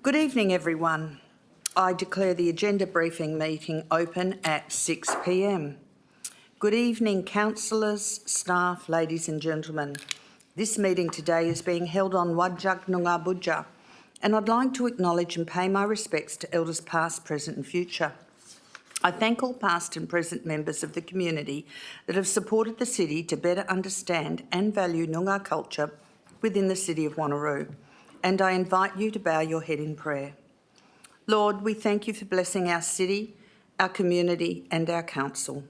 Good evening, everyone. I declare the agenda briefing meeting open at 6 p.m. Good evening, councillors, staff, ladies and gentlemen. This meeting today is being held on Whadjuk Noongar Budja, and I'd like to acknowledge and pay my respects to elders past, present and future. I thank all past and present members of the community that have supported the city to better understand and value Noongar culture within the city of Wanneroo, and I invite you to bow your head in prayer. Lord, we thank you for blessing our city, our community and our council.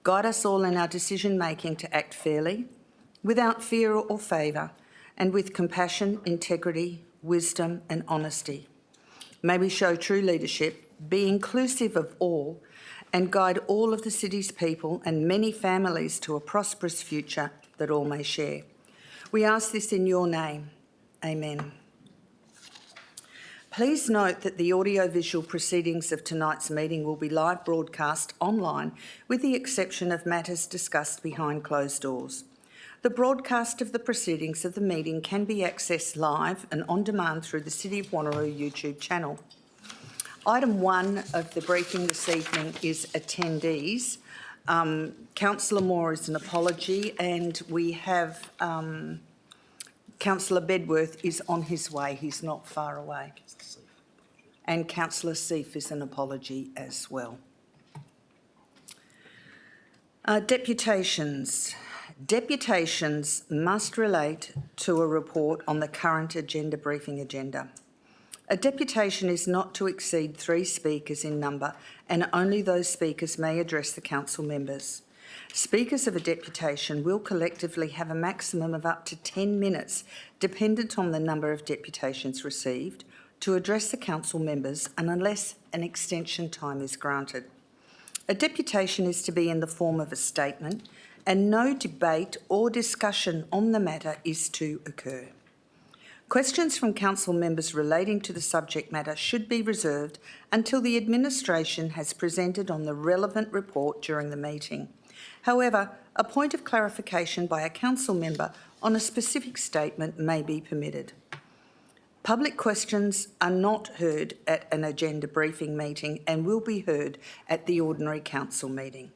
Guide us all in our decision-making to act fairly, without fear or favour, and with compassion, integrity, wisdom and honesty. May we show true leadership, be inclusive of all, and guide all of the city's people and many families to a prosperous future that all may share. We ask this in your name. Amen. Please note that the audio-visual proceedings of tonight's meeting will be live broadcast online, with the exception of matters discussed behind closed doors. The broadcast of the proceedings of the meeting can be accessed live and on demand through the City of Wanneroo YouTube channel. Item 1 of the briefing this evening is attendees. Councillor Moore is an apology, and we have Councillor Bedworth is on his way. He's not far away. And Councillor Seif is an apology as well. Deputations. Deputations must relate to a report on the current agenda briefing agenda. A deputation is not to exceed 3 speakers in number, and only those speakers may address the council members. Speakers of a deputation will collectively have a maximum of up to 10 minutes, dependent on the number of deputations received, to address the council members, and unless an extension time is granted. A deputation is to be in the form of a statement, and no debate or discussion on the matter is to occur. Questions from council members relating to the subject matter should be reserved until the administration has presented on the relevant report during the meeting. However, a point of clarification by a council member on a specific statement may be permitted. Public questions are not heard at an agenda briefing meeting and will be heard at the ordinary council meeting.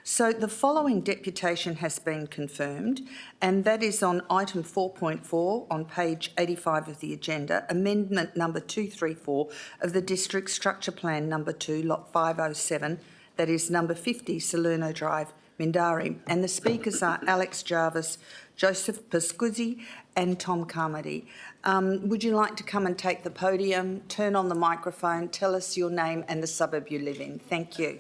So the following deputation has been confirmed, and that is on item 4.4 on page 85 of the agenda, amendment number 234 of the District Structure Plan number 2, lot 507, that is number 50, Salerno Drive, Mindarie. And the speakers are Alex Jarvis, Joseph Pascuzzi and Tom Carmody. Would you like to come and take the podium, turn on the microphone, tell us your name and the suburb you live in? Thank you.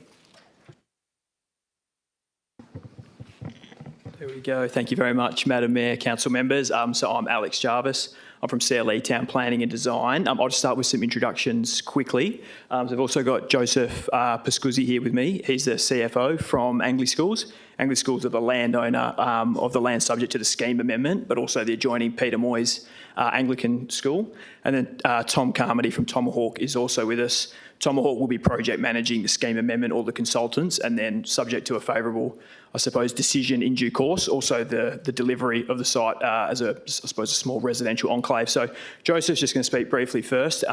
There we go. Thank you very much, Madam Mayor, council members. So I'm Alex Jarvis. I'm from CLE Town Planning and Design. I'll just start with some introductions quickly. So I've also got Joseph Pascuzzi here with me. He's the CFO from Angley Schools. Angley Schools are the landowner of the land subject to the scheme amendment, but also the adjoining Peter Moyes Anglican School. And then Tom Carmody from Tomahawk is also with us. Tomahawk will be project managing the scheme amendment, all the consultants, and then subject to a favourable, I suppose, decision in due course, also the delivery of the site as a small residential enclave. So Joseph's just going to speak briefly first,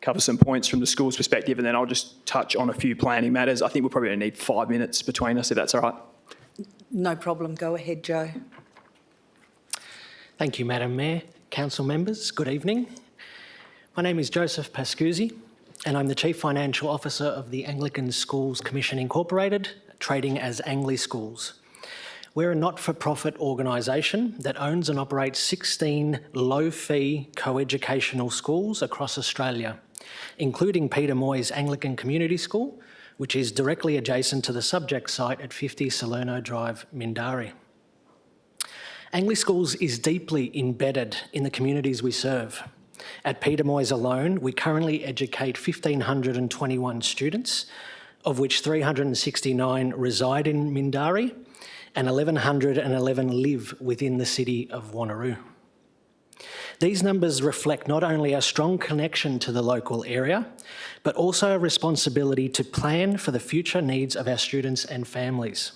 cover some points from the school's perspective, and then I'll just touch on a few planning matters. I think we're probably going to need 5 minutes between us, if that's all right. No problem. Go ahead, Joe. Thank you, Madam Mayor. Council members, good evening. My name is Joseph Pascuzzi, and I'm the Chief Financial Officer of the Anglican Schools Commission Incorporated, trading as Angley Schools. We're a not-for-profit organisation that owns and operates 16 low-fee co-educational schools across Australia, including Peter Moyes Anglican Community School, which is directly adjacent to the subject site at 50 Salerno Drive, Mindarie. Angley Schools is deeply embedded in the communities we serve. At Peter Moyes alone, we currently educate 1,521 students, of which 369 reside in Mindarie and 1,111 live within the city of Wanneroo. These numbers reflect not only a strong connection to the local area, but also a responsibility to plan for the future needs of our students and families.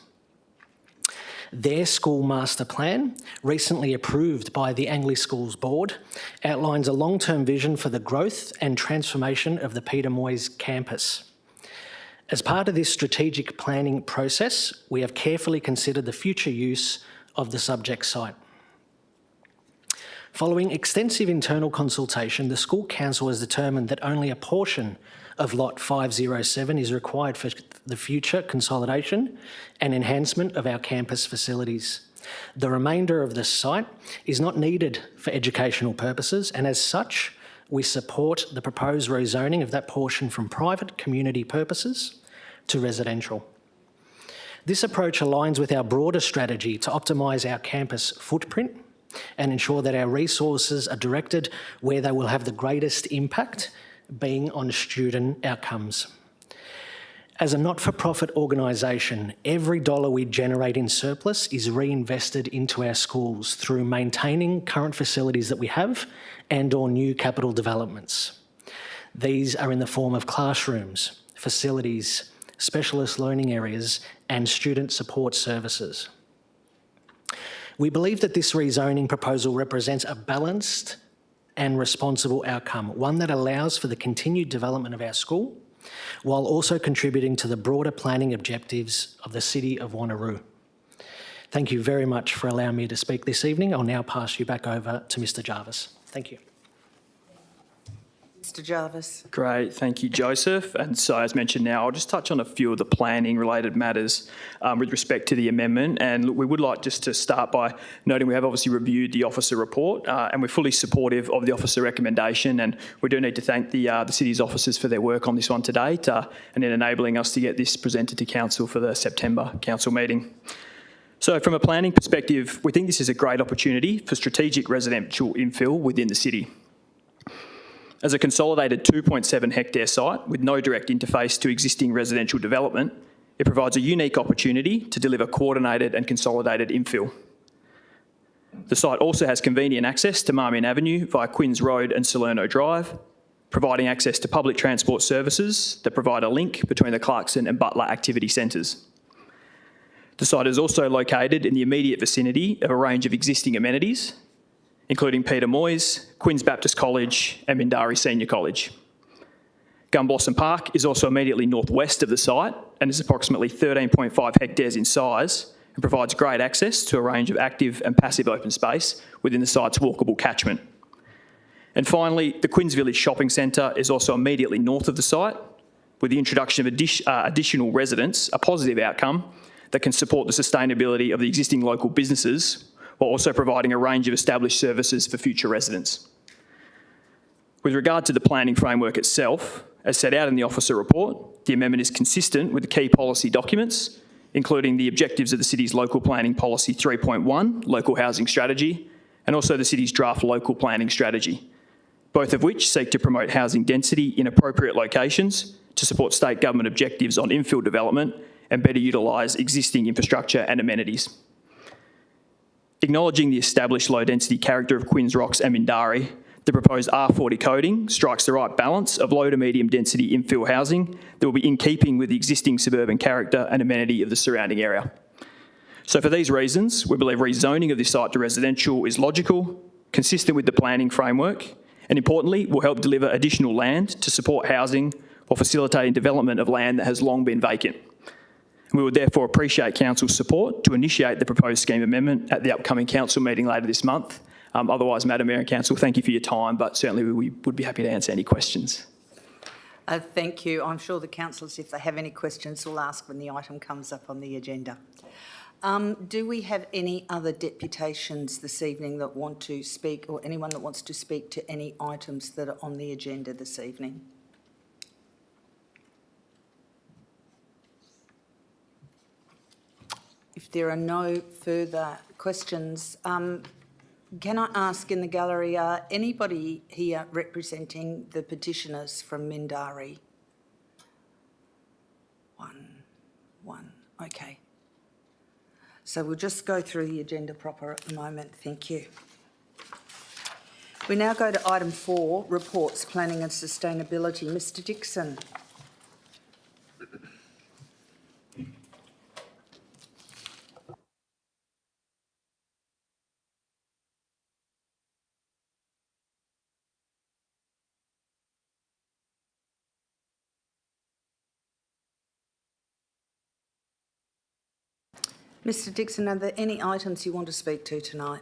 Their school master plan, recently approved by the Angley Schools Board, outlines a long-term vision for the growth and transformation of the Peter Moyes campus. As part of this strategic planning process, we have carefully considered the future use of the subject site. Following extensive internal consultation, the School Council has determined that only a portion of Lot 507 is required for the future consolidation and enhancement of our campus facilities. The remainder of the site is not needed for educational purposes, and as such, we support the proposed rezoning of that portion from private community purposes to residential. This approach aligns with our broader strategy to optimise our campus footprint and ensure that our resources are directed where they will have the greatest impact, being on student outcomes. As a not-for-profit organisation, every dollar we generate in surplus is reinvested into our schools through maintaining current facilities that we have and/or new capital developments. These are in the form of classrooms, facilities, specialist learning areas, and student support services. We believe that this rezoning proposal represents a balanced and responsible outcome, one that allows for the continued development of our school, while also contributing to the broader planning objectives of the City of Wanneroo. Thank you very much for allowing me to speak this evening. I'll now pass you back over to Mr. Jarvis. Thank you. Mr. Jarvis. Great, thank you, Joseph. And so, as mentioned now, I'll just touch on a few of the planning-related matters with respect to the amendment. And look, we would like just to start by noting we have obviously reviewed the officer report and we're fully supportive of the officer recommendation. And we do need to thank the City's officers for their work on this one to date and in enabling us to get this presented to Council for the September Council meeting. So from a planning perspective, we think this is a great opportunity for strategic residential infill within the city. As a consolidated 2.7 hectare site with no direct interface to existing residential development, it provides a unique opportunity to deliver coordinated and consolidated infill. The site also has convenient access to Marmion Avenue via Quinns Road and Salerno Drive, providing access to public transport services that provide a link between the Clarkson and Butler activity centres. The site is also located in the immediate vicinity of a range of existing amenities, including Peter Moyes, Quinns Baptist College and Mindarie Senior College. Gunblossom Park is also immediately northwest of the site and is approximately 13.5 hectares in size and provides great access to a range of active and passive open space within the site's walkable catchment. And finally, the Quinns Village Shopping Centre is also immediately north of the site, with the introduction of additional residents, a positive outcome that can support the sustainability of the existing local businesses while also providing a range of established services for future residents. With regard to the planning framework itself, as set out in the officer report, the amendment is consistent with the key policy documents, including the objectives of the City's Local Planning Policy 3.1, Local Housing Strategy, and also the City's Draft Local Planning Strategy, both of which seek to promote housing density in appropriate locations to support state government objectives on infill development and better utilise existing infrastructure and amenities. Acknowledging the established low-density character of Quinns Rocks and Mindarie, the proposed R40 coding strikes the right balance of low to medium density infill housing that will be in keeping with the existing suburban character and amenity of the surrounding area. So for these reasons, we believe rezoning of this site to residential is logical, consistent with the planning framework, and importantly, will help deliver additional land to support housing while facilitating development of land that has long been vacant. We would therefore appreciate Council's support to initiate the proposed scheme amendment at the upcoming Council meeting later this month. Otherwise, Madam Mayor and Council, thank you for your time, but certainly we would be happy to answer any questions. Thank you. I'm sure the councillors, if they have any questions, will ask when the item comes up on the agenda. Do we have any other deputations this evening that want to speak, or anyone that wants to speak to any items that are on the agenda this evening? If there are no further questions, can I ask in the gallery, anybody here representing the petitioners from Mindarie? One, okay. So we'll just go through the agenda proper at the moment, thank you. We now go to item 4, reports, planning and sustainability. Mr Dixon. Mr Dixon, are there any items you want to speak to tonight?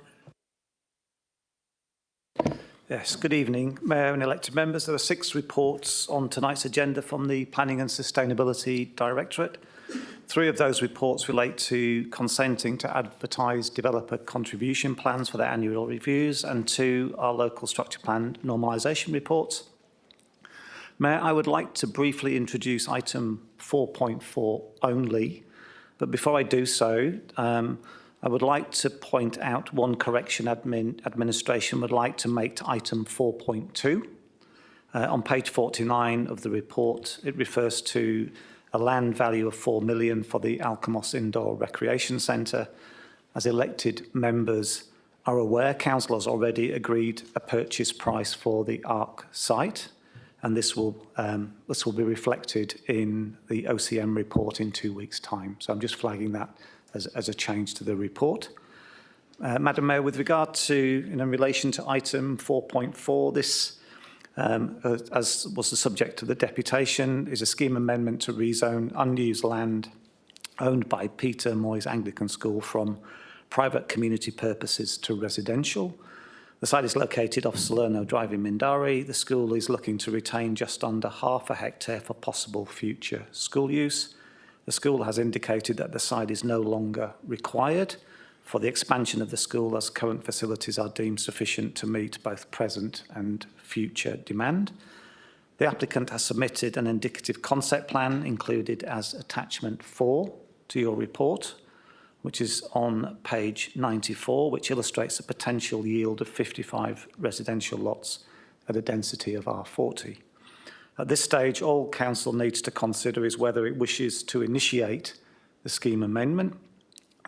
Yes, good evening, Mayor and elected members. There are 6 reports on tonight's agenda from the Planning and Sustainability Directorate. 3 of those reports relate to consenting to advertise developer contribution plans for their annual reviews, and 2 are local structure plan normalisation reports. Mayor, I would like to briefly introduce item 4.4 only, but before I do so, I would like to point out one correction administration would like to make to item 4.2. On page 49 of the report, it refers to a land value of 4 million for the Alkimos Indoor Recreation Centre. As elected members are aware, Council has already agreed a purchase price for the ARC site, and this will be reflected in the OCM report in 2 weeks' time. So I'm just flagging that as a change to the report. Madam Mayor, with regard to, in relation to item 4.4, this, as was the subject of the deputation, is a scheme amendment to rezone unused land owned by Peter Moyes Anglican School from private community purposes to residential. The site is located off Salerno Drive in Mindari. The school is looking to retain just under ½ hectare for possible future school use. The school has indicated that the site is no longer required for the expansion of the school, as current facilities are deemed sufficient to meet both present and future demand. The applicant has submitted an indicative concept plan included as attachment 4 to your report, which is on page 94, which illustrates a potential yield of 55 residential lots at a density of R40. At this stage, all Council needs to consider is whether it wishes to initiate the scheme amendment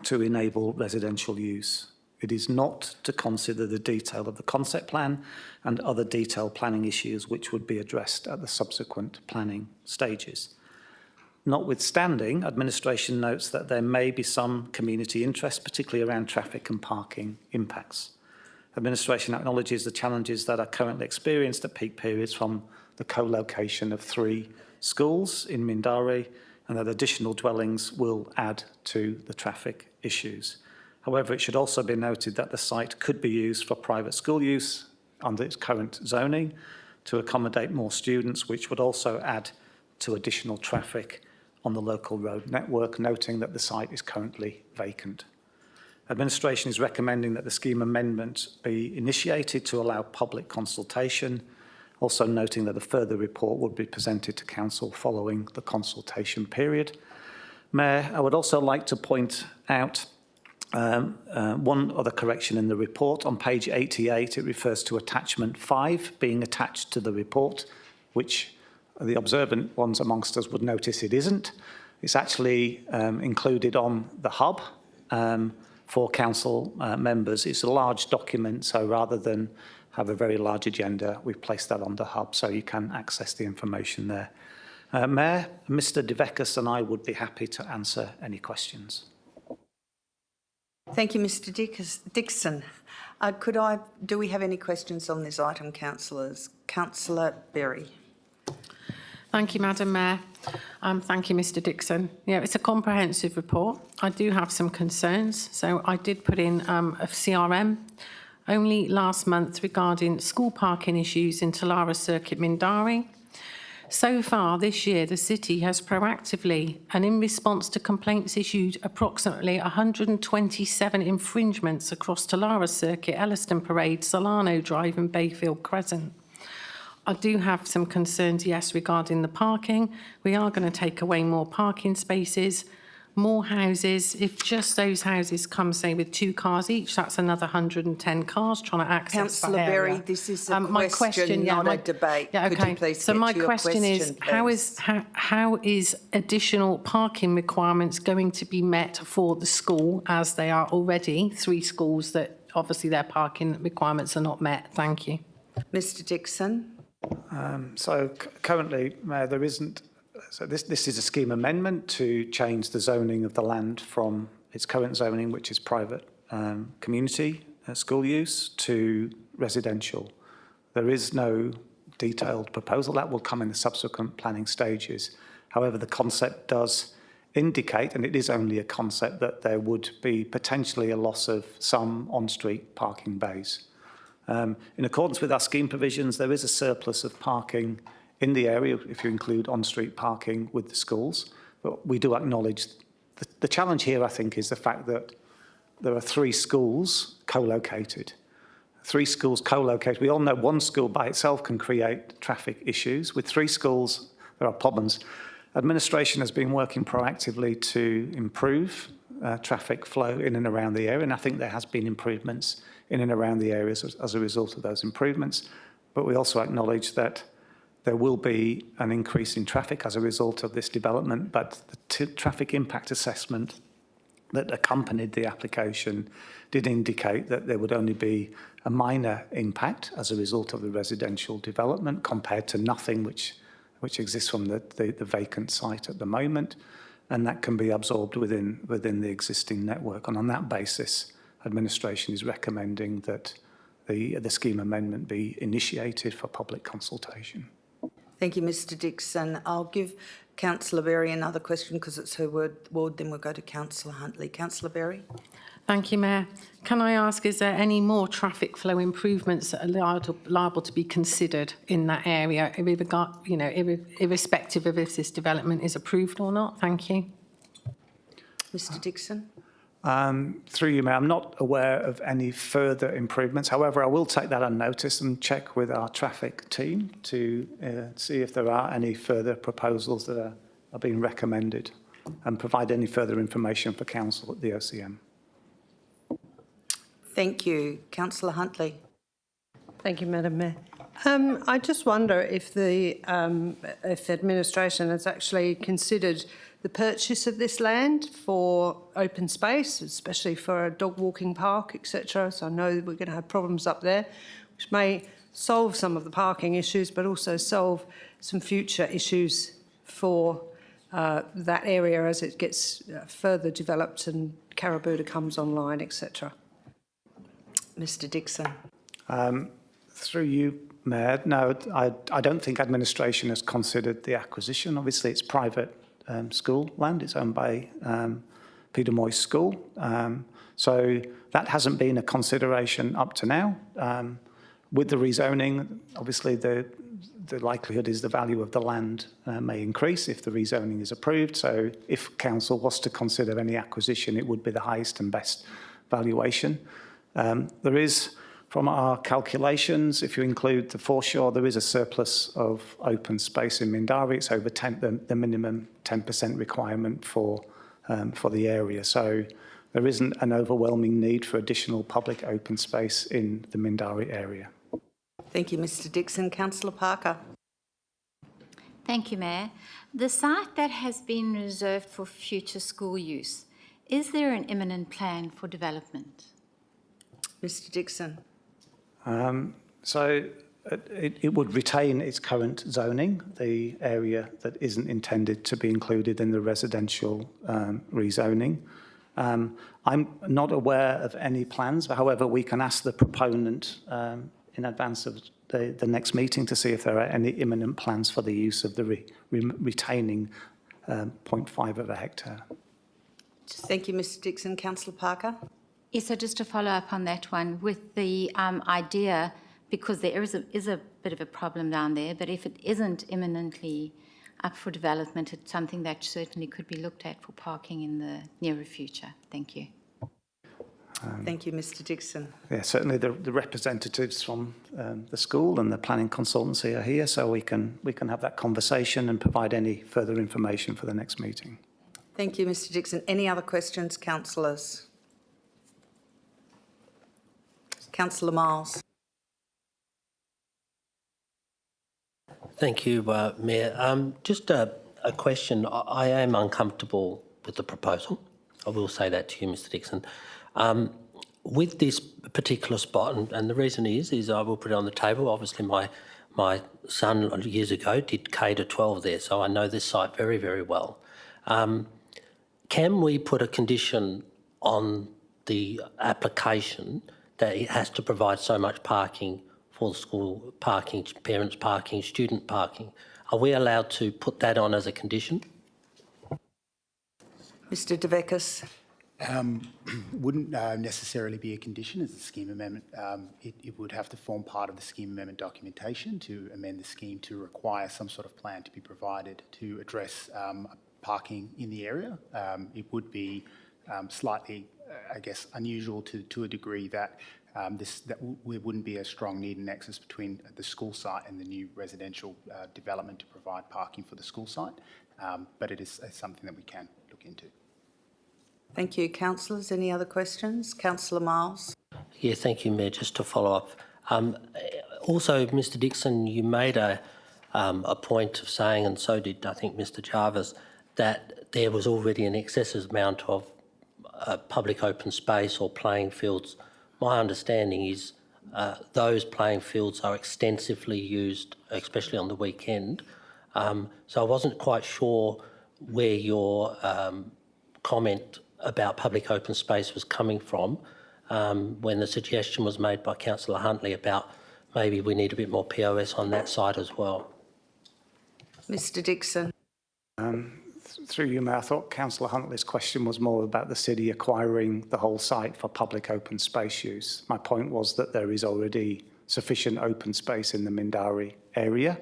to enable residential use. It is not to consider the detail of the concept plan and other detailed planning issues which would be addressed at the subsequent planning stages. Notwithstanding, administration notes that there may be some community interest, particularly around traffic and parking impacts. Administration acknowledges the challenges that are currently experienced at peak periods from the co-location of 3 schools in Mindari, and that additional dwellings will add to the traffic issues. However, it should also be noted that the site could be used for private school use under its current zoning to accommodate more students, which would also add to additional traffic on the local road network, noting that the site is currently vacant. Administration is recommending that the scheme amendment be initiated to allow public consultation, also noting that a further report would be presented to Council following the consultation period. Mayor, I would also like to point out one other correction in the report. On page 88, it refers to attachment 5 being attached to the report, which the observant ones amongst us would notice it isn't. It's actually included on the hub for Council members. It's a large document, so rather than have a very large agenda, we've placed that on the hub so you can access the information there. Mayor, Mr Devekis and I would be happy to answer any questions. Thank you, Mr Dixon. Do we have any questions on this item, councillors? Councillor Berry. Thank you, Madam Mayor. Thank you, Mr Dixon. Yeah, it's a comprehensive report. I do have some concerns. So I did put in a CRM only last month regarding school parking issues in Talara Circuit Mindari. So far this year, the city has proactively and in response to complaints issued approximately 127 infringements across Talara Circuit, Elliston Parade, Solano Drive and Bayfield Crescent. I do have some concerns, yes, regarding the parking. We are going to take away more parking spaces, more houses. If just those houses come, say, with 2 cars each, that's another 110 cars trying to access Councillor that area. Berry, this is a question, not a debate. Yeah, okay. Could you please so get my to your question is, how is additional parking requirements going to be met for the school, as they are already 3 schools that obviously their parking requirements are not met? Thank you. Mr Dixon. Currently, Mayor, there isn't. So this is a scheme amendment to change the zoning of the land from its current zoning, which is private community school use, to residential. There is no detailed proposal. That will come in the subsequent planning stages. However, the concept does indicate, and it is only a concept, that there would be potentially a loss of some on-street parking bays. In accordance with our scheme provisions, there is a surplus of parking in the area, if you include on-street parking with the schools. But we do acknowledge the challenge here, I think, is the fact that there are 3 schools co-located. 3 schools co-located. We all know one school by itself can create traffic issues. With 3 schools, there are problems. Administration has been working proactively to improve traffic flow in and around the area, and I think there has been improvements in and around the areas as a result of those improvements. But we also acknowledge that there will be an increase in traffic as a result of this development, but the traffic impact assessment that accompanied the application did indicate that there would only be a minor impact as a result of the residential development compared to nothing which exists from the vacant site at the moment, and that can be absorbed within the existing network. And on that basis, administration is recommending that the scheme amendment be initiated for public consultation. Thank you, Mr Dixon. I'll give Councillor Berry another question because it's her ward, then we'll go to Councillor Huntley. Councillor Berry. Thank you, Mayor. Can I ask, is there any more traffic flow improvements that are liable to be considered in that area, irrespective of if this development is approved or not? Thank you. Mr Dixon. Through you, Mayor, I'm not aware of any further improvements. However, I will take that on notice and check with our traffic team to see if there are any further proposals that are being recommended and provide any further information for Council at the OCM. Thank you. Councillor Huntley. Thank you, Madam Mayor. I just wonder if the administration has actually considered the purchase of this land for open space, especially for a dog walking park, etc. So I know we're going to have problems up there, which may solve some of the parking issues, but also solve some future issues for that area as it gets further developed and Carabooda comes online, etc. Mr Dixon. Through you, Mayor, no, I don't think administration has considered the acquisition. Obviously, it's private school land. It's owned by Peter Moyes School. So that hasn't been a consideration up to now. With the rezoning, obviously the likelihood is the value of the land may increase if the rezoning is approved. So if council was to consider any acquisition, it would be the highest and best valuation. There is, from our calculations, if you include the foreshore, there is a surplus of open space in Mindarie. It's over the minimum 10% requirement for the area. So there isn't an overwhelming need for additional public open space in the Mindarie area. Thank you, Mr Dixon. Councillor Parker. Thank you, Mayor. The site that has been reserved for future school use, is there an imminent plan for development? Mr Dixon. So it would retain its current zoning, the area that isn't intended to be included in the residential rezoning. I'm not aware of any plans, but however, we can ask the proponent in advance of the next meeting to see if there are any imminent plans for the use of the retaining 0.5 of a hectare. Thank you, Mr Dixon. Councillor Parker. Yes, so just to follow up on that one, with the idea, because there is a bit of a problem down there, but if it isn't imminently up for development, it's something that certainly could be looked at for parking in the nearer future. Thank you. Thank you, Mr Dixon. Yeah, certainly the representatives from the school and the planning consultancy are here, so we can have that conversation and provide any further information for the next meeting. Thank you, Mr Dixon. Any other questions, councillors? Councillor Miles. Thank you, Mayor. Just a question. I am uncomfortable with the proposal. I will say that to you, Mr Dixon. With this particular spot, and the reason is I will put it on the table. Obviously, my son years ago did K to 12 there, so I know this site very, very well. Can we put a condition on the application that it has to provide so much parking for school parking, parents parking, student parking? Are we allowed to put that on as a condition? Mr De Vecchis. Wouldn't necessarily be a condition as a scheme amendment. It would have to form part of the scheme amendment documentation to amend the scheme to require some sort of plan to be provided to address parking in the area. It would be slightly, I guess, unusual to a degree that there wouldn't be a strong need and nexus between the school site and the new residential development to provide parking for the school site. But it is something that we can look into. Thank you. Councillors, any other questions? Councillor Miles. Yeah, thank you, Mayor. Just to follow up. Also, Mr Dixon, you made a point of saying, and so did I think Mr Jarvis, that there was already an excessive amount of public open space or playing fields. My understanding is those playing fields are extensively used, especially on the weekend. So I wasn't quite sure where your comment about public open space was coming from when the suggestion was made by Councillor Huntley about maybe we need a bit more POS on that side as well. Mr Dixon. Through you, Mayor, I thought Councillor Huntley's question was more about the city acquiring the whole site for public open space use. My point was that there is already sufficient open space in the Mindari area,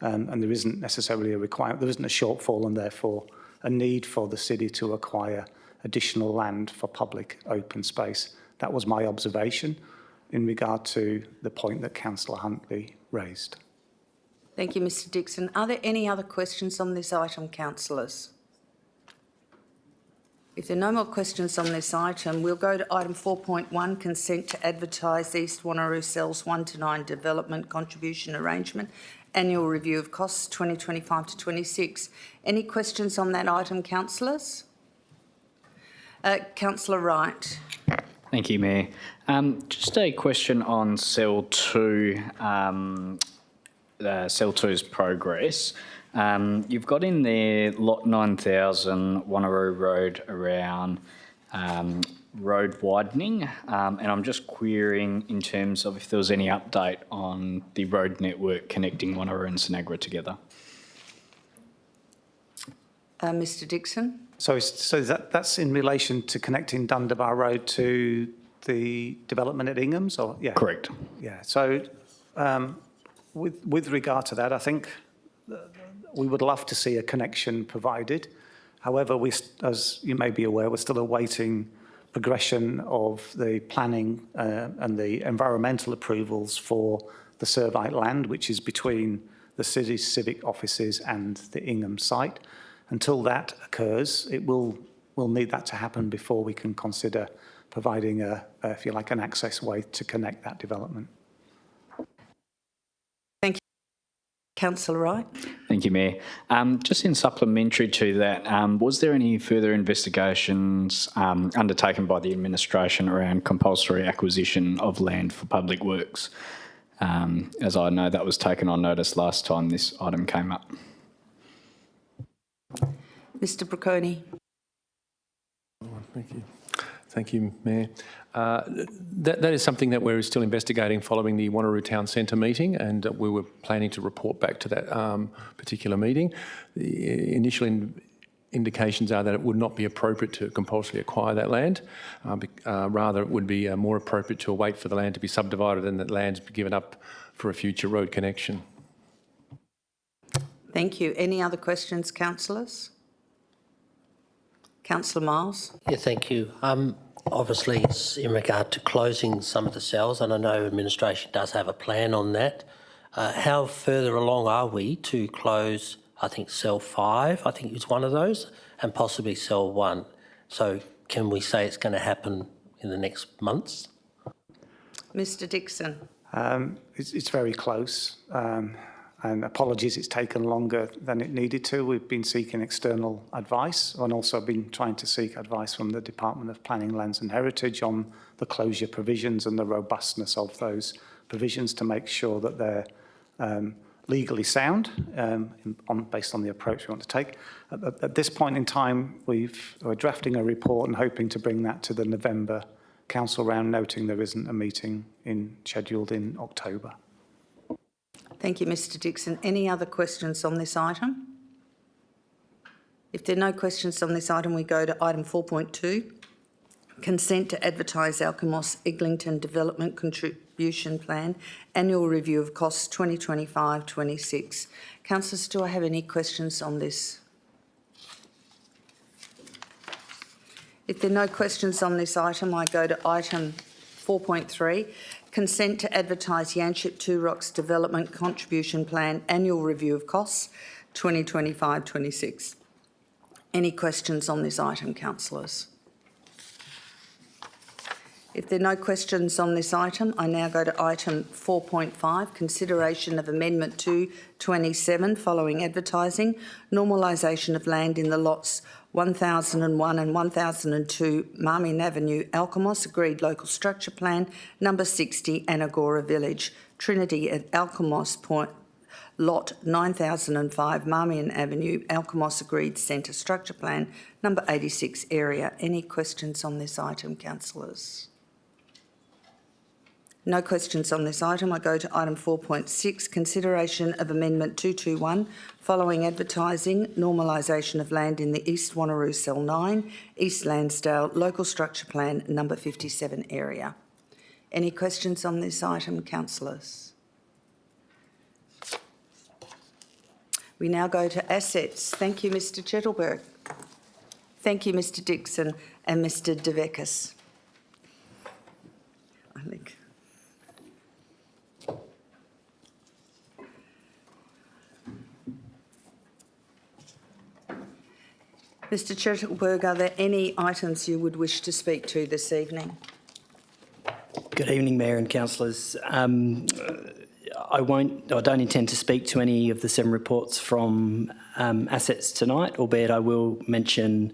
and there isn't necessarily a requirement, there isn't a shortfall and therefore a need for the city to acquire additional land for public open space. That was my observation in regard to the point that Councillor Huntley raised. Thank you, Mr Dixon. Are there any other questions on this item, councillors? If there are no more questions on this item, we'll go to item 4.1, consent to advertise East Wanneroo Cells 1 to 9 Development Contribution Arrangement, Annual Review of Costs 2025 to 26. Any questions on that item, councillors? Councillor Wright. Thank you, Mayor. Just a question on Cell 2, Cell 2's progress. You've got in there lot 9000 Wanneroo Road around road widening, and I'm just querying in terms of if there was any update on the road network connecting Wanneroo and Sanagra together. Mr Dixon. So that's in relation to connecting Dundebar Road to the development at Ingham's, or yeah? Correct. Yeah. So with regard to that, I think we would love to see a connection provided. However, as you may be aware, we're still awaiting progression of the planning and the environmental approvals for the Servite land, which is between the city's civic offices and the Ingham site. Until that occurs, we'll need that to happen before we can consider providing if you like, an access way to connect that development. Thank you. Councillor Wright. Thank you, Mayor. Just in supplementary to that, was there any further investigations undertaken by the administration around compulsory acquisition of land for public works? As I know, that was taken on notice last time this item came up. Mr Brocconi. Thank you. Thank you, Mayor. That is something that we're still investigating following the Wanneroo Town Centre meeting, and we were planning to report back to that particular meeting. The initial indications are that it would not be appropriate to compulsorily acquire that land. Rather, it would be more appropriate to wait for the land to be subdivided and that land's be given up for a future road connection. Thank you. Any other questions, councillors? Councillor Miles. Yeah, thank you. Obviously, it's in regard to closing some of the cells, and I know administration does have a plan on that. How further along are we to close, I think, cell 5, I think it's one of those, and possibly cell 1? So can we say it's going to happen in the next months? Mr Dixon. It's very close. And apologies, it's taken longer than it needed to. We've been seeking external advice and also been trying to seek advice from the Department of Planning, Lands and Heritage on the closure provisions and the robustness of those provisions to make sure that they're legally sound based on the approach we want to take. At this point in time, we're drafting a report and hoping to bring that to the November council round, noting there isn't a meeting scheduled in October. Thank you, Mr Dixon. Any other questions on this item? If If there are no questions on this item, we go to item 4.2. Consent to advertise Alkimos Eglinton Development Contribution Plan, Annual Review of Costs 2025-26. Councillors, do I have any questions on this? If there are no questions on this item, I go to item 4.3. Consent to advertise Yanchep Two Rocks Development Contribution Plan, Annual Review of Costs 2025-26. Any questions on this item, councillors? If there are no questions on this item, I now go to item 4.5, consideration of Amendment 227 following advertising, normalisation of land in the lots 1001 and 1002 Marmion Avenue, Alkimos, agreed local structure plan, number 60, Anagora Village, Trinity at Alkimos Point, lot 9005 Marmion Avenue, Alkimos, agreed centre structure plan, number 86, area. Any questions on this item, councillors? No questions on this item. I go to item 4.6, consideration of Amendment 221 following advertising, normalisation of land in the East Wanneroo Cell 9, East Lansdale, local structure plan number 57 area. Any questions on this item, councillors? We now go to assets. Thank you, Mr Chettleberg. Thank you, Mr Dixon and Mr Devekis. I think. Mr Chettleberg, are there any items you would wish to speak to this evening? Good evening, Mayor and councillors. I don't intend to speak to any of the 7 reports from assets tonight, albeit I will mention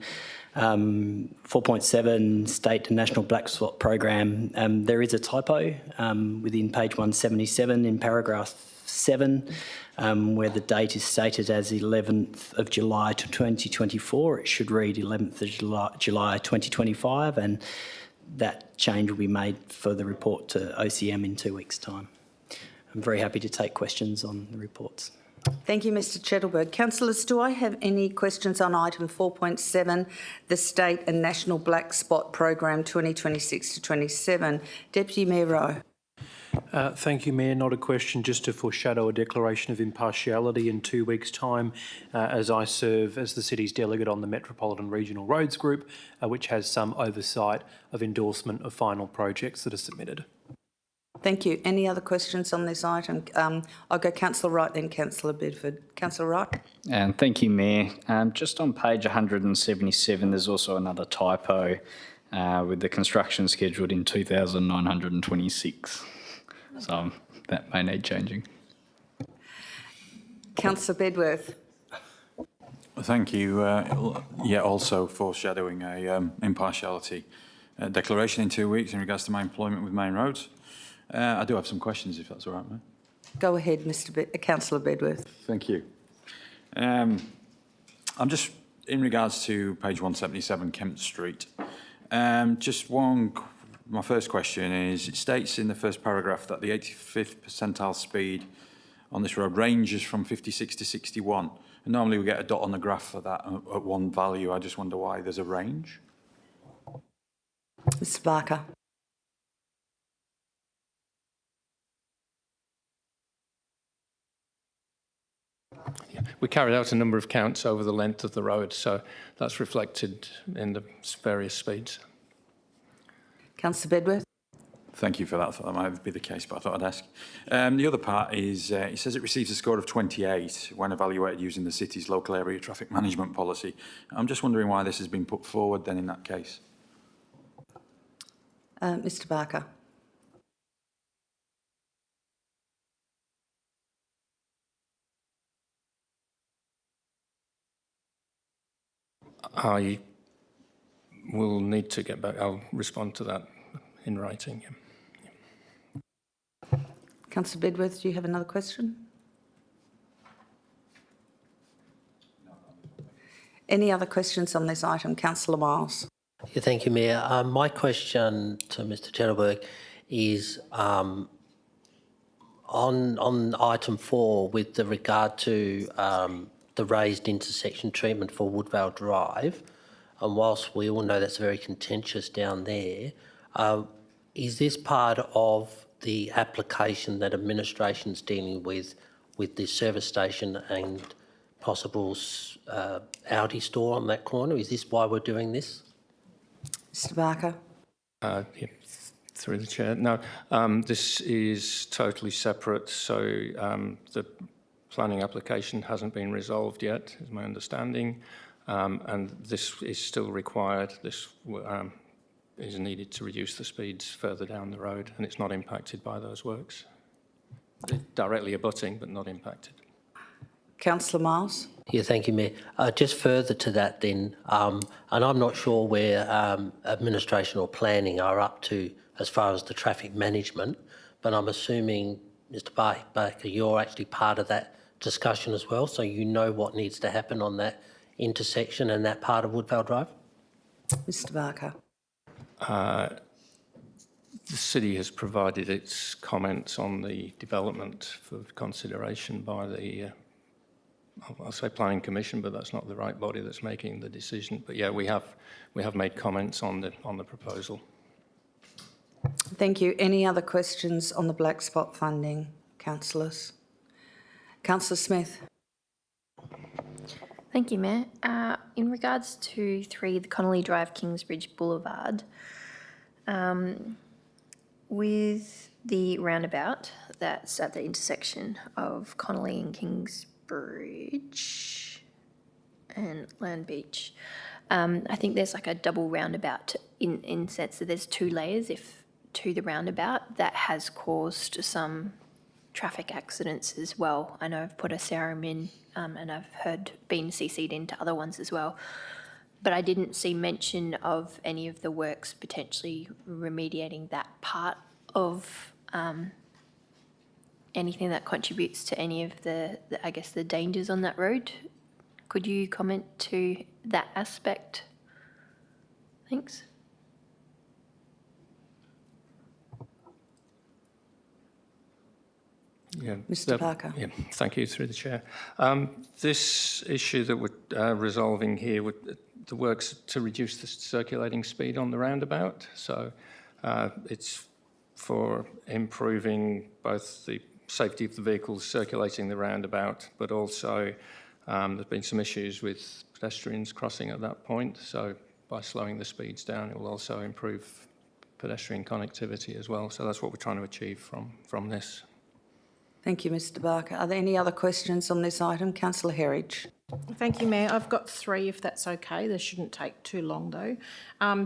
4.7 State and National Black Spot Program. There is a typo within page 177 in paragraph 7, where the date is stated as 11th of July to 2024. It should read 11th of July 2025, and that change will be made for the report to OCM in 2 weeks' time. I'm very happy to take questions on the reports. Thank you, Mr Chettleberg. Councillors, do I have any questions on item 4.7, the State and National Black Spot Program 2026 to 27? Deputy Mayor Rowe. Thank you, Mayor. Not a question, just to foreshadow a declaration of impartiality in 2 weeks' time as I serve as the city's delegate on the Metropolitan Regional Roads Group, which has some oversight of endorsement of final projects that are submitted. Thank you. Any other questions on this item? I'll go Councillor Wright, then Councillor Bedford. Councillor Wright. And thank you, Mayor. Just on page 177, there's also another typo with the construction scheduled in 2926. So that may need changing. Councillor Bedworth. Thank you. Also foreshadowing a impartiality declaration in 2 weeks in regards to my employment with Main Roads. I do have some questions, if that's all right, Mayor. Go ahead, Councillor Bedworth. Thank you. I'm just, in regards to page 177, Kemp Street, my first question is, it states in the first paragraph that the 85th percentile speed on this road ranges from 56 to 61. And normally we get a dot on the graph for that at one value. I just wonder why there's a range. Mr Barker. We carried out a number of counts over the length of the road, so that's reflected in the various speeds. Councillor Bedworth. Thank you for that. I thought that might be the case, but I thought I'd ask. The other part is, it says it receives a score of 28 when evaluated using the city's local area traffic management policy. I'm just wondering why this has been put forward then in that case. Mr Barker. I will need to get back. I'll respond to that in writing. Yeah. Councillor Bedworth, do you have another question? Any other questions on this item? Councillor Miles. Yeah, thank you, Mayor. My question to Mr Chettleberg is on item 4 with the regard to the raised intersection treatment for Woodvale Drive, and whilst we all know that's very contentious down there, is this part of the application that administration's dealing with the service station and possible Audi store on that corner? Is this why we're doing this? Mr Barker. Yeah, through the chair. No, this is totally separate. So the planning application hasn't been resolved yet, is my understanding, and this is still required. This is needed to reduce the speeds further down the road, and it's not impacted by those works. It's directly abutting, but not impacted. Councillor Miles. Yeah, thank you, Mayor. Just further to that then, and I'm not sure where administration or planning are up to as far as the traffic management, but I'm assuming, Mr Baker, you're actually part of that discussion as well, so you know what needs to happen on that intersection and that part of Woodvale Drive? Mr Barker. The City has provided its comments on the development for consideration by the I'll say Planning Commission, but that's not the right body that's making the decision. But yeah, we have made comments on the proposal. Thank you. Any other questions on the black spot funding, councillors? Councillor Smith. Thank you, Mayor. In regards to 3, the Connolly Drive, Kingsbridge Boulevard, with the roundabout that's at the intersection of Connolly and Kingsbridge and Land Beach, I think there's like a double roundabout in sense that there's 2 layers to the roundabout that has caused some traffic accidents as well. I know I've put a serum in and I've been CC'd into other ones as well, but I didn't see mention of any of the works potentially remediating that part of anything that contributes to any of the I guess, the dangers on that road. Could you comment to that aspect? Thanks. Yeah, Mr Parker. Yeah, thank you, through the chair. This issue that we're resolving here, the works to reduce the circulating speed on the roundabout. So it's for improving both the safety of the vehicles circulating the roundabout, but also there's been some issues with pedestrians crossing at that point. So by slowing the speeds down, it will also improve pedestrian connectivity as well. So that's what we're trying to achieve from this. Thank you, Mr Barker. Are there any other questions on this item? Councillor Herridge. Thank you, Mayor. I've got 3, if that's okay. They shouldn't take too long, though.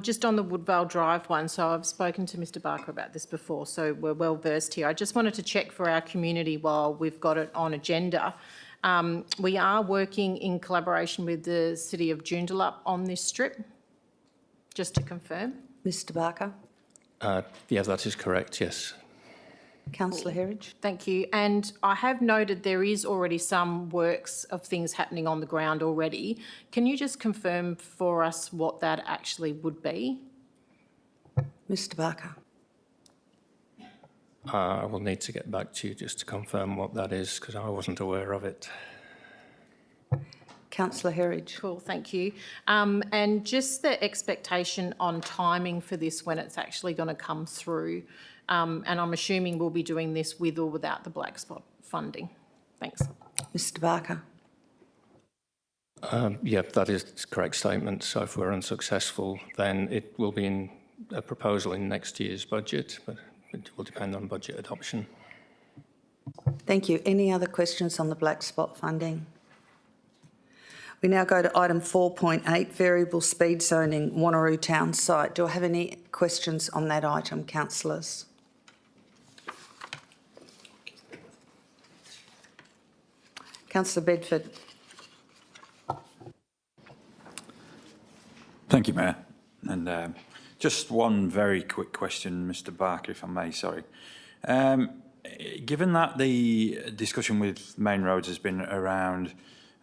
Just on the Woodvale Drive one, so I've spoken to Mr Barker about this before, so we're well versed here. I just wanted to check for our community while we've got it on agenda. We are working in collaboration with the City of Joondalup on this strip, just to confirm. Mr Barker. Yeah, that is correct, yes. Councillor Herridge. Thank you. And I have noted there is already some works of things happening on the ground already. Can you just confirm for us what that actually would be? Mr Barker. I will need to get back to you just to confirm what that is, because I wasn't aware of it. Councillor Herridge. Cool, thank you. And just the expectation on timing for this, when it's actually going to come through. And I'm assuming we'll be doing this with or without the black spot funding. Thanks. Mr Barker. Yeah, that is a correct statement. So if we're unsuccessful, then it will be in a proposal in next year's budget, but it will depend on budget adoption. Thank you. Any other questions on the black spot funding? We now go to item 4.8, variable speed zoning, Wanneroo town site. Do I have any questions on that item, councillors? Councillor Bedford. Thank you, Mayor. And just one very quick question, Mr Barker, if I may, sorry. Given that the discussion with Main Roads has been around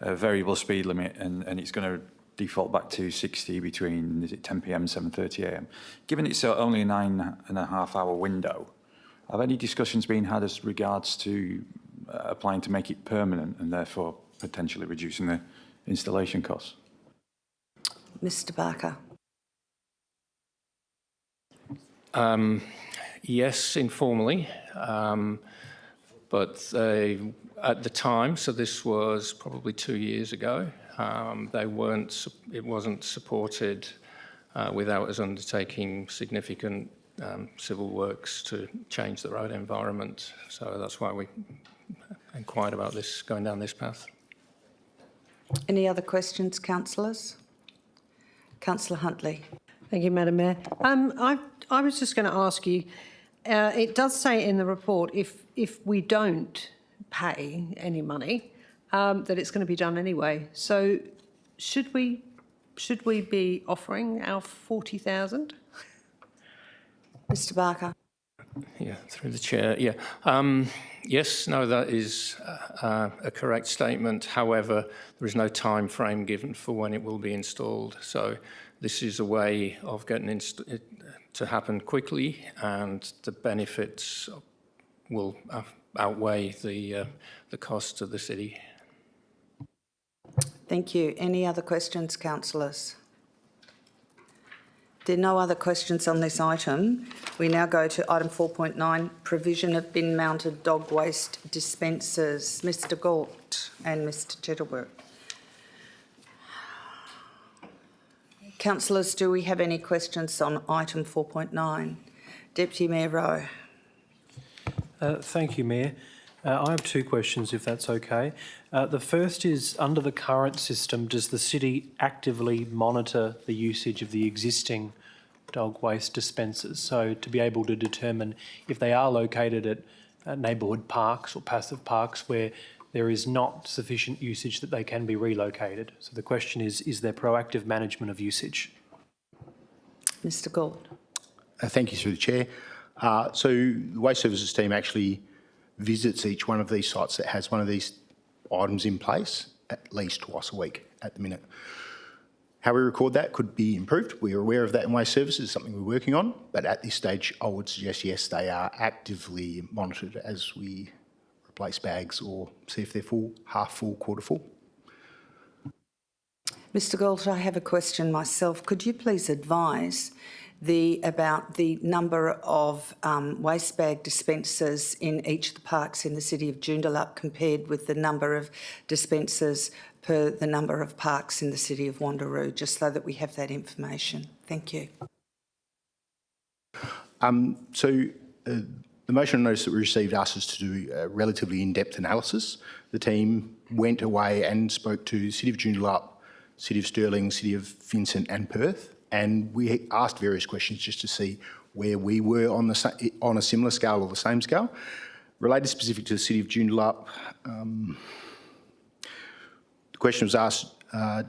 a variable speed limit and it's going to default back to 60 between, is it 10 p.m. and 7:30 a.m. Given it's only a 9.5 hour window, have any discussions been had as regards to applying to make it permanent and therefore potentially reducing the installation costs. Mr Barker. Yes, informally, but at the time, so this was probably 2 years ago, it wasn't supported without us undertaking significant civil works to change the road environment. So that's why we inquired about this, going down this path. Any other questions, councillors? Councillor Huntley. Thank you, Madam Mayor. I was just going to ask you, it does say in the report if we don't pay any money, that it's going to be done anyway. So should we be offering our 40,000? Mr Barker. Yeah, through the chair. Yeah. Yes, no, that is a correct statement. However, there is no time frame given for when it will be installed. So this is a way of getting it to happen quickly, and the benefits will outweigh the cost to the city. Thank you. Any other questions, councillors? There are no other questions on this item. We now go to item 4.9, provision of bin-mounted dog waste dispensers. Mr Galt and Mr Cheddarworth. Councillors, do we have any questions on item 4.9? Deputy Mayor Rowe. Thank you, Mayor. I have two questions, if that's okay. The first is, under the current system, does the city actively monitor the usage of the existing dog waste dispensers? So to be able to determine if they are located at neighbourhood parks or passive parks where there is not sufficient usage that they can be relocated. So the question is there proactive management of usage? Mr Gould. Thank you, through the chair. So the Waste Services team actually visits each one of these sites that has one of these items in place at least twice a week at the minute. How we record that could be improved. We are aware of that in Waste Services, something we're working on, but at this stage I would suggest yes, they are actively monitored as we replace bags or see if they're full, half full, quarter full. Mr Gould, I have a question myself. Could you please advise about the number of waste bag dispensers in each of the parks in the city of Joondalup compared with the number of dispensers per the number of parks in the city of Wanneroo, just so that we have that information? Thank you. The motion and notice that we received asked us to do a relatively in-depth analysis. The team went away and spoke to the City of Joondalup, City of Stirling, City of Vincent and Perth, and we asked various questions just to see where we were on a similar scale or the same scale. Related specific to the City of Joondalup, the question was asked,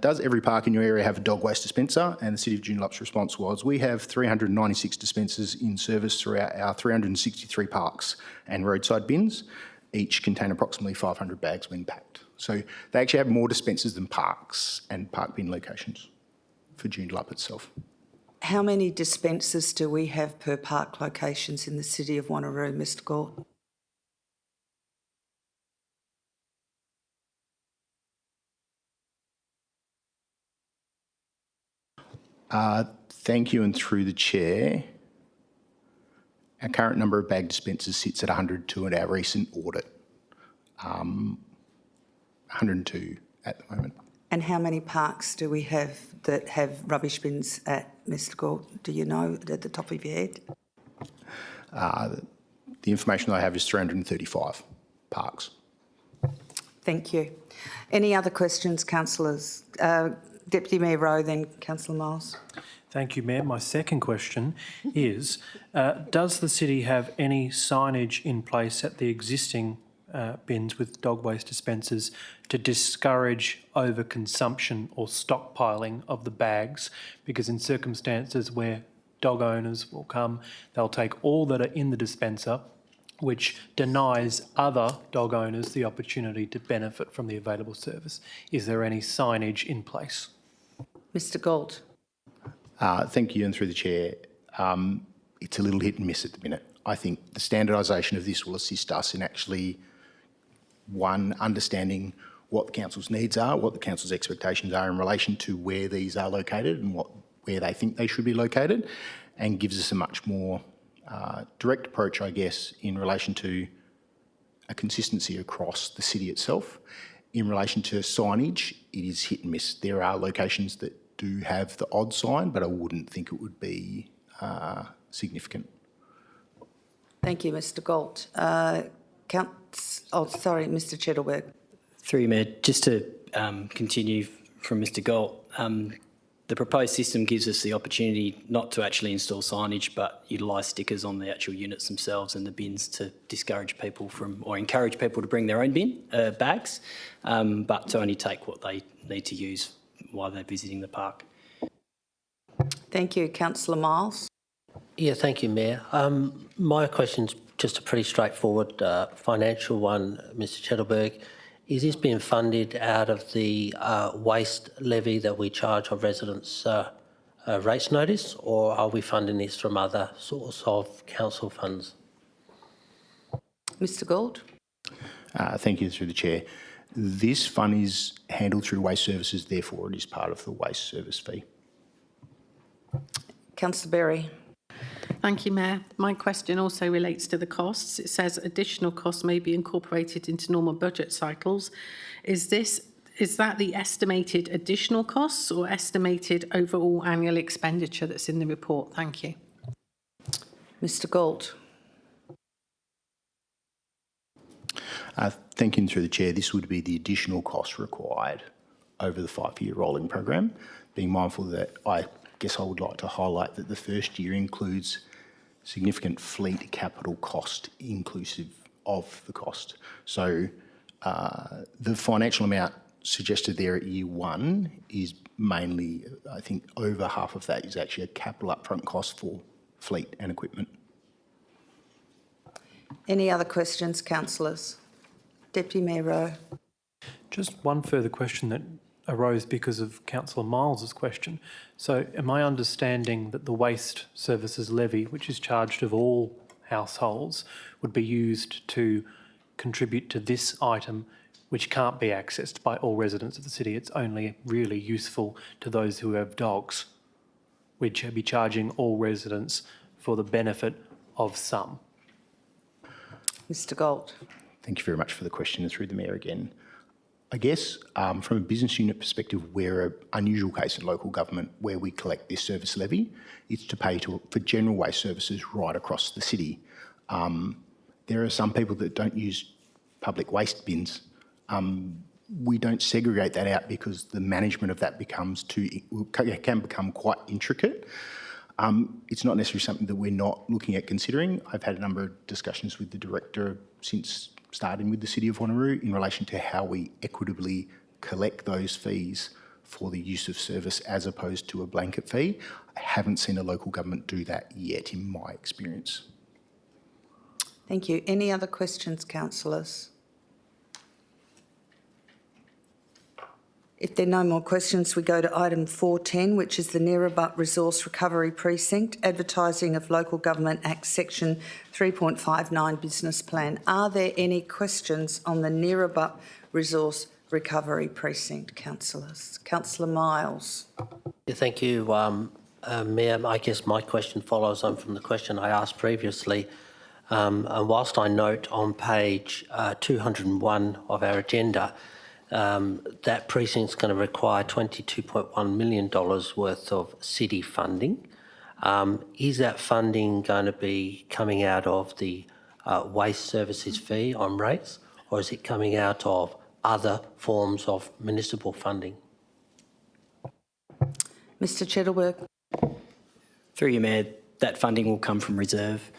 does every park in your area have a dog waste dispenser? And the City of Joondalup's response was, we have 396 dispensers in service throughout our 363 parks and roadside bins. Each contain approximately 500 bags when packed. So they actually have more dispensers than parks and park bin locations for Joondalup itself. How many dispensers do we have per park locations in the city of Wanneroo, Mr Gould? Thank you, and through the chair, our current number of bag dispensers sits at 102 at our recent audit. 102 at the moment. And how many parks do we have that have rubbish bins at, Mr Gould? Do you know at the top of your head? The information I have is 335 parks. Thank you. Any other questions, councillors? Deputy Mayor Rowe, then Councillor Miles. Thank you, Mayor. My second question is, does the city have any signage in place at the existing bins with dog waste dispensers to discourage overconsumption or stockpiling of the bags? Because in circumstances where dog owners will come, they'll take all that are in the dispenser, which denies other dog owners the opportunity to benefit from the available service. Is there any signage in place? Mr Gould. Thank you, and through the chair, it's a little hit and miss at the minute. I think the standardisation of this will assist us in actually, one, understanding what the council's needs are, what the council's expectations are in relation to where these are located and where they think they should be located, and gives us a much more direct approach, I guess, in relation to a consistency across the city itself. In relation to signage, it is hit and miss. There are locations that do have the odd sign, but I wouldn't think it would be significant. Thank you, Mr Galt. Mr Chettleberg. Through you, Mayor, just to continue from Mr Galt, the proposed system gives us the opportunity not to actually install signage but utilise stickers on the actual units themselves and the bins to discourage people from, or encourage people to bring their own bags, but to only take what they need to use while they're visiting the park. Thank you. Councillor Miles. Yeah, thank you, Mayor. My question's just a pretty straightforward financial one, Mr Chettleberg. Is this being funded out of the waste levy that we charge of residents' rates notice, or are we funding this from other source of council funds? Mr Gould. Thank you, through the Chair. This fund is handled through Waste Services, therefore it is part of the waste service fee. Councillor Berry. Thank you, Mayor. My question also relates to the costs. It says additional costs may be incorporated into normal budget cycles. Is that the estimated additional costs or estimated overall annual expenditure that's in the report? Thank you. Mr Galt. Thank you, through the Chair. This would be the additional cost required over the 5-year rolling program, being mindful that I guess I would like to highlight that the first year includes significant fleet capital cost inclusive of the cost. So the financial amount suggested there at year 1 is mainly, I think, over half of that is actually a capital upfront cost for fleet and equipment. Any other questions, councillors? Deputy Mayor Rowe. Just one further question that arose because of Councillor Miles's question. So am I understanding that the waste services levy, which is charged of all households, would be used to contribute to this item, which can't be accessed by all residents of the city? It's only really useful to those who have dogs, which would be charging all residents for the benefit of some. Mr Galt. Thank you very much for the question, and through the Mayor again. I guess from a business unit perspective, we're an unusual case in local government where we collect this service levy. It's to pay for general waste services right across the city. There are some people that don't use public waste bins. We don't segregate that out because the management of that can become quite intricate. It's not necessarily something that we're not looking at considering. I've had a number of discussions with the Director since starting with the City of Wanneroo in relation to how we equitably collect those fees for the use of service as opposed to a blanket fee. I haven't seen a local government do that yet in my experience. Thank you. Any other questions, councillors? If there are no more questions, we go to item 410, which is the Nearabut Resource Recovery Precinct, advertising of Local Government Act Section 3.59 Business Plan. Are there any questions on the Nearabut Resource Recovery Precinct, councillors? Councillor Miles. Yeah, thank you, Mayor. I guess my question follows on from the question I asked previously. And whilst I note on page 201 of our agenda that precinct's going to require $22.1 million worth of city funding. Is that funding going to be coming out of the waste services fee on rates, or is it coming out of other forms of municipal funding? Mr Chettleberg. Through you, Mayor, that funding will come from reserve.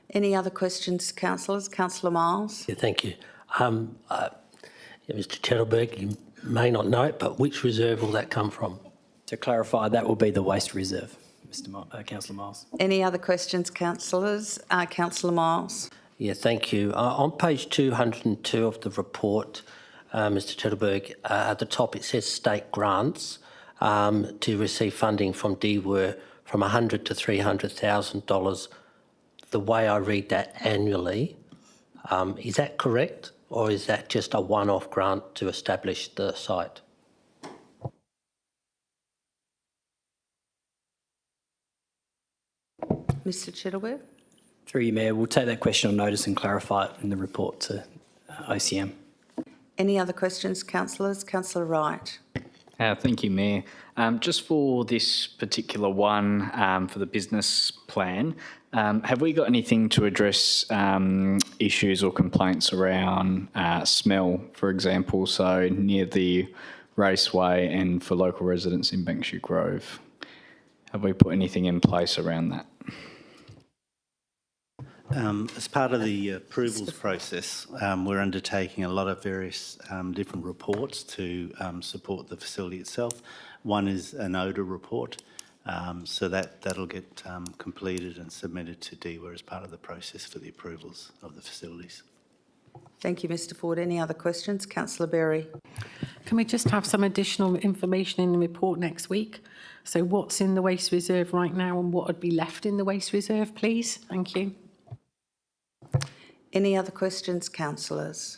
Any other questions, councillors? Councillor Miles. Yeah, thank you. Mr Chettleberg, you may not know it, but which reserve will that come from? To clarify, that will be the waste reserve, Councillor Miles. Any other questions, councillors? Councillor Miles. Yeah, thank you. On page 202 of the report, Mr Chettleberg, at the top it says state grants to receive funding from DWER from $100,000 to $300,000. The way I read that annually, is that correct? or is that just a one-off grant to establish the site? Mr Cheddarworth? Through you, Mayor, we'll take that question on notice and clarify it in the report to OCM. Any other questions, councillors? Councillor Wright. Thank you, Mayor. Just for this particular one, for the business plan, have we got anything to address issues or complaints around smell, for example, so near the raceway and for local residents in Bankshew Grove? Have we put anything in place around that? As part of the approvals process, we're undertaking a lot of various different reports to support the facility itself. One is an odour report, so that'll get completed and submitted to DEWA as part of the process for the approvals of the facilities. Thank you, Mr Ford. Any other questions? Councillor Berry. Can we just have some additional information in the report next week? So what's in the waste reserve right now and what would be left in the waste reserve, please? Thank you. Any other questions, councillors?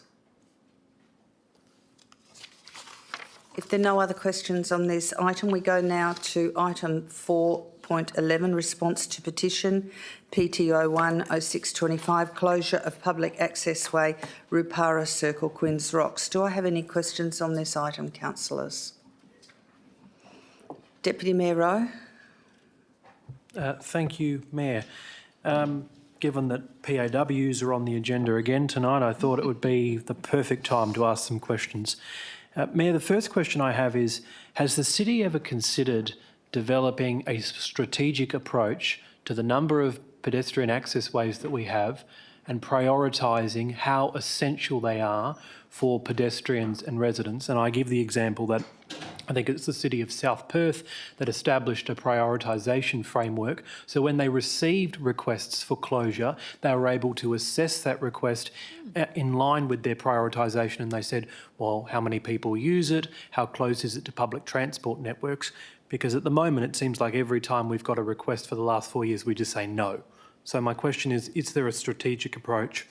If there are no other questions on this item, we go now to item 4.11, response to petition PTO 10625, closure of public access way, Rupara Circle, Quinns Rocks. Do I have any questions on this item, councillors? Deputy Mayor Rowe. Thank you, Mayor. Given that PAWs are on the agenda again tonight, I thought it would be the perfect time to ask some questions. Mayor, the first question I have is, has the city ever considered developing a strategic approach to the number of pedestrian access ways that we have and prioritising how essential they are for pedestrians and residents? And I give the example that I think it's the City of South Perth that established a prioritisation framework. So when they received requests for closure, they were able to assess that request in line with their prioritisation. And they said, well, how many people use it? How close is it to public transport networks? Because at the moment, it seems like every time we've got a request for the last 4 years, we just say no. So my question is there a strategic approach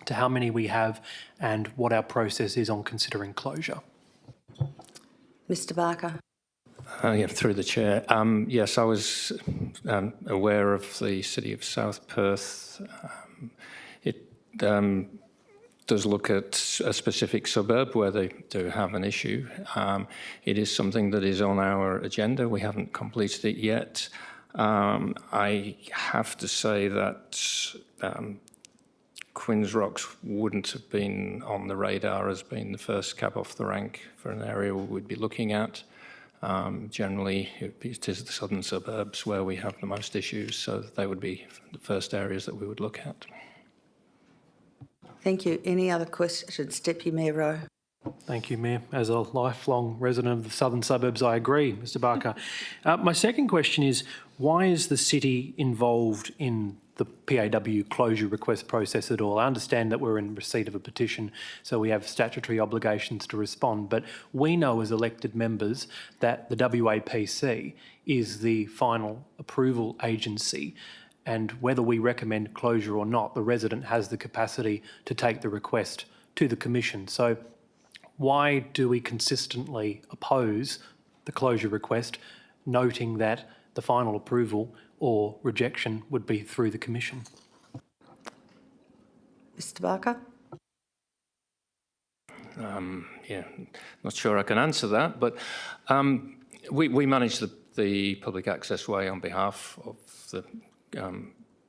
to how many we have and what our process is on considering closure? Mr Barker. Yeah, through the chair. Yes, I was aware of the City of South Perth. It does look at a specific suburb where they do have an issue. It is something that is on our agenda. We haven't completed it yet. I have to say that Quinns Rocks wouldn't have been on the radar as being the first cab off the rank for an area we'd be looking at. Generally, it is the southern suburbs where we have the most issues, so they would be the first areas that we would look at. Thank you. Any other questions? Deputy Mayor Rowe. Thank you, Mayor. As a lifelong resident of the southern suburbs, I agree, Mr Barker. My second question is, why is the city involved in the PAW closure request process at all? I understand that we're in receipt of a petition, so we have statutory obligations to respond, but we know as elected members that the WAPC is the final approval agency, and whether we recommend closure or not, the resident has the capacity to take the request to the Commission. So why do we consistently oppose the closure request, noting that the final approval or rejection would be through the Commission? Mr Barker. Yeah, not sure I can answer that, but we manage the public access way on behalf of the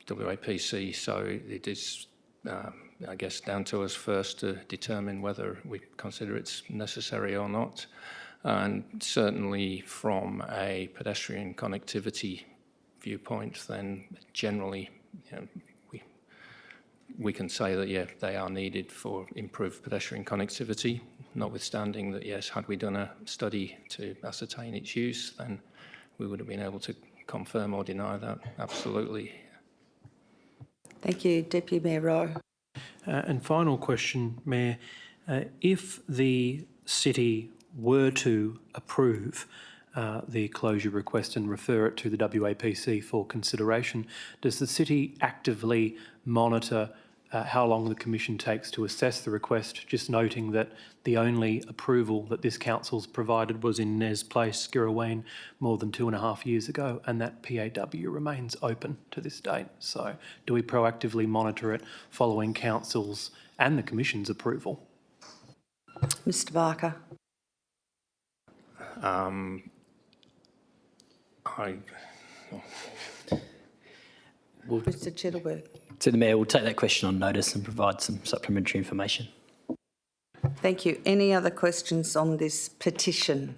WAPC, so it is, I guess, down to us first to determine whether we consider it's necessary or not. And certainly from a pedestrian connectivity viewpoint, then generally, we can say that, yeah, they are needed for improved pedestrian connectivity, notwithstanding that, yes, had we done a study to ascertain its use, then we would have been able to confirm or deny that, absolutely. Thank you. Deputy Mayor Rowe. And final question, Mayor. If the city were to approve the closure request and refer it to the WAPC for consideration, does the city actively monitor how long the Commission takes to assess the request, just noting that the only approval that this council's provided was in Nez Place, Girraween, more than 2.5 years ago, and that PAW remains open to this date. So do we proactively monitor it following council's and the Commission's approval? Mr Barker. Mr Chittleworth. To the Mayor, we'll take that question on notice and provide some supplementary information. Thank you. Any other questions on this petition?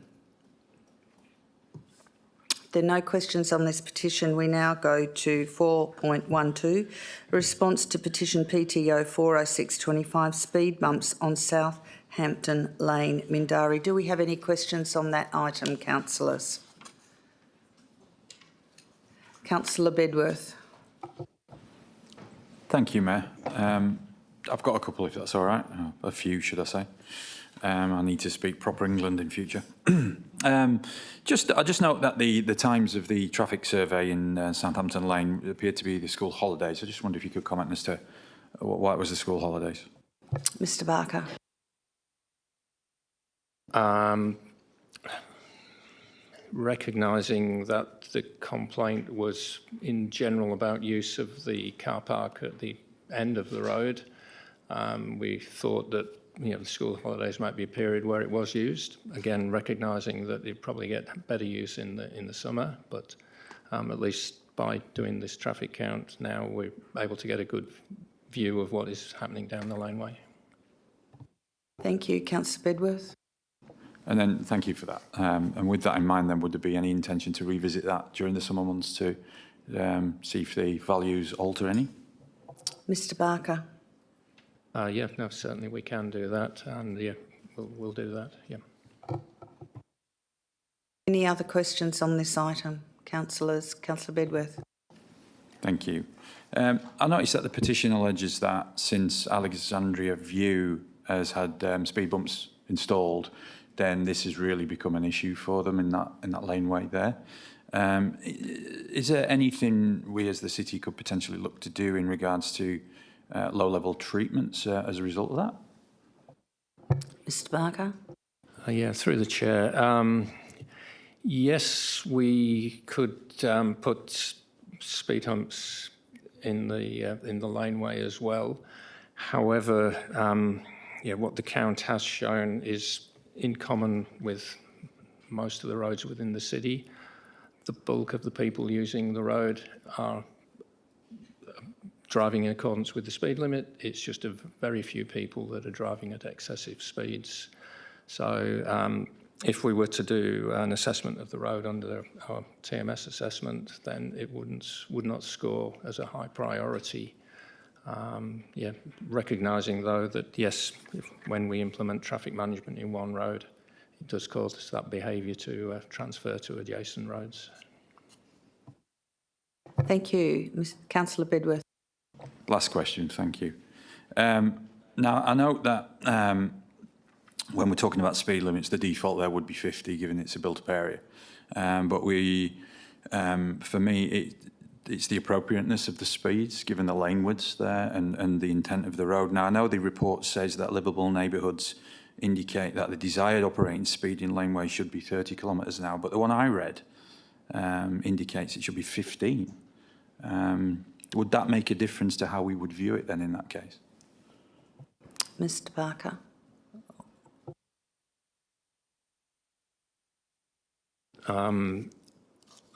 If there are no questions on this petition, we now go to 4.12, response to petition PTO 40625, speed bumps on Southampton Lane, Mindari. Do we have any questions on that item, councillors? Councillor Bedworth. Thank you, Mayor. I've got a couple, if that's all right. A few, should I say. I need to speak proper England in future. I just note that the times of the traffic survey in Southampton Lane appeared to be the school holidays. I just wonder if you could comment as to why it was the school holidays. Mr Barker. Recognising that the complaint was in general about use of the car park at the end of the road, we thought that the school holidays might be a period where it was used. Again, recognising that you'd probably get better use in the summer, but at least by doing this traffic count now, we're able to get a good view of what is happening down the laneway. Thank you, Councillor Bedworth. And then thank you for that. And with that in mind, then would there be any intention to revisit that during the summer months to see if the values alter any? Mr Barker. Yeah, no, certainly we can do that, and yeah, we'll do that. Yeah. Any other questions on this item, councillors? Councillor Bedworth. Thank you. I noticed that the petition alleges that since Alexandria View has had speed bumps installed, then this has really become an issue for them in that laneway there. Is there anything we as the city could potentially look to do in regards to low-level treatments as a result of that? Mr Barker. Yeah, through the chair. Yes, we could put speed humps in the laneway as well. However, what the count has shown is in common with most of the roads within the city. The bulk of the people using the road are driving in accordance with the speed limit. It's just a very few people that are driving at excessive speeds. So if we were to do an assessment of the road under our TMS assessment, then it would not score as a high priority. Recognising though that yes, when we implement traffic management in one road, it does cause that behaviour to transfer to adjacent roads. Thank you. Councillor Bedworth. Last question, thank you. Now, I note that when we're talking about speed limits, the default there would be 50, given it's a built-up area. But for me, it's the appropriateness of the speeds, given the lane widths there and the intent of the road. Now, I know the report says that livable neighbourhoods indicate that the desired operating speed in laneway should be 30 kilometres an hour, but the one I read indicates it should be 15. Would that make a difference to how we would view it then in that case? Mr Barker.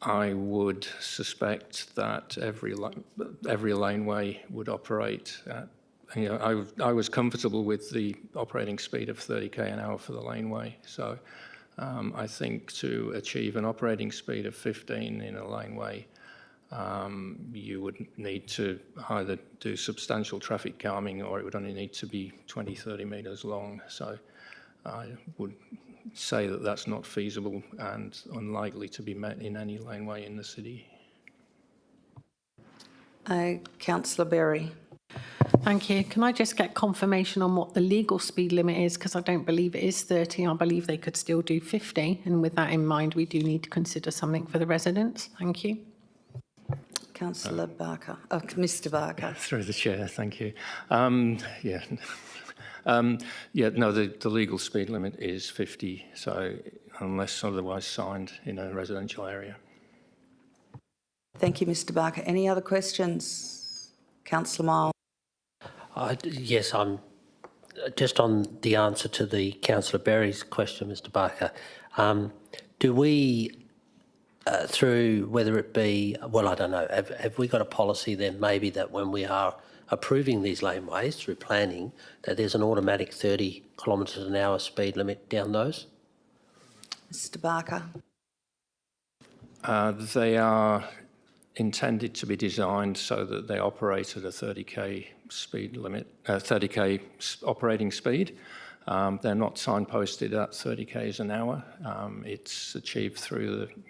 I would suspect that every laneway would operate at, I was comfortable with the operating speed of 30k an hour for the laneway. So I think to achieve an operating speed of 15 in a laneway, you would need to either do substantial traffic calming or it would only need to be 20, 30 metres long. So I would say that that's not feasible and unlikely to be met in any laneway in the city. Councillor Berry. Thank you. Can I just get confirmation on what the legal speed limit is? Because I don't believe it is 30. I believe they could still do 50. And with that in mind, we do need to consider something for the residents. Thank you. Councillor Barker. Oh, Mr Barker. Through the chair, thank you. The legal speed limit is 50, so unless otherwise signed in a residential area. Thank you, Mr Barker. Any other questions? Councillor Miles. Yes, I'm just on the answer to the Councillor Berry's question, Mr Barker. Do we, through whether it be, well, I don't know, have we got a policy then maybe that when we are approving these laneways through planning, that there's an automatic 30 kilometres an hour speed limit down those? Mr Barker. They are intended to be designed so that they operate at a 30k speed limit, 30k operating speed. They're not signposted at 30 k's an hour. It's achieved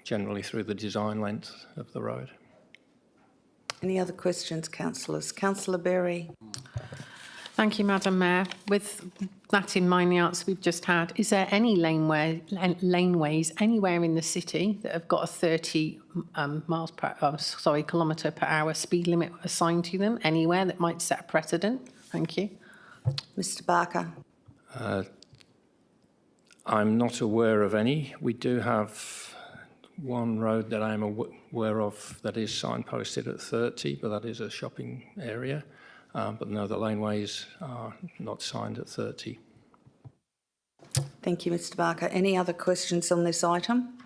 generally through the design length of the road. Any other questions, councillors? Councillor Berry. Thank you, Madam Mayor. With that in mind, the answer we've just had, is there any laneways anywhere in the city that have got a 30 kilometre per hour speed limit assigned to them? Anywhere that might set a precedent? Thank you. Mr Barker. I'm not aware of any. We do have one road that I'm aware of that is signposted at 30, but that is a shopping area. But no, the laneways are not signed at 30. Thank you, Mr Barker. Any other questions on this item?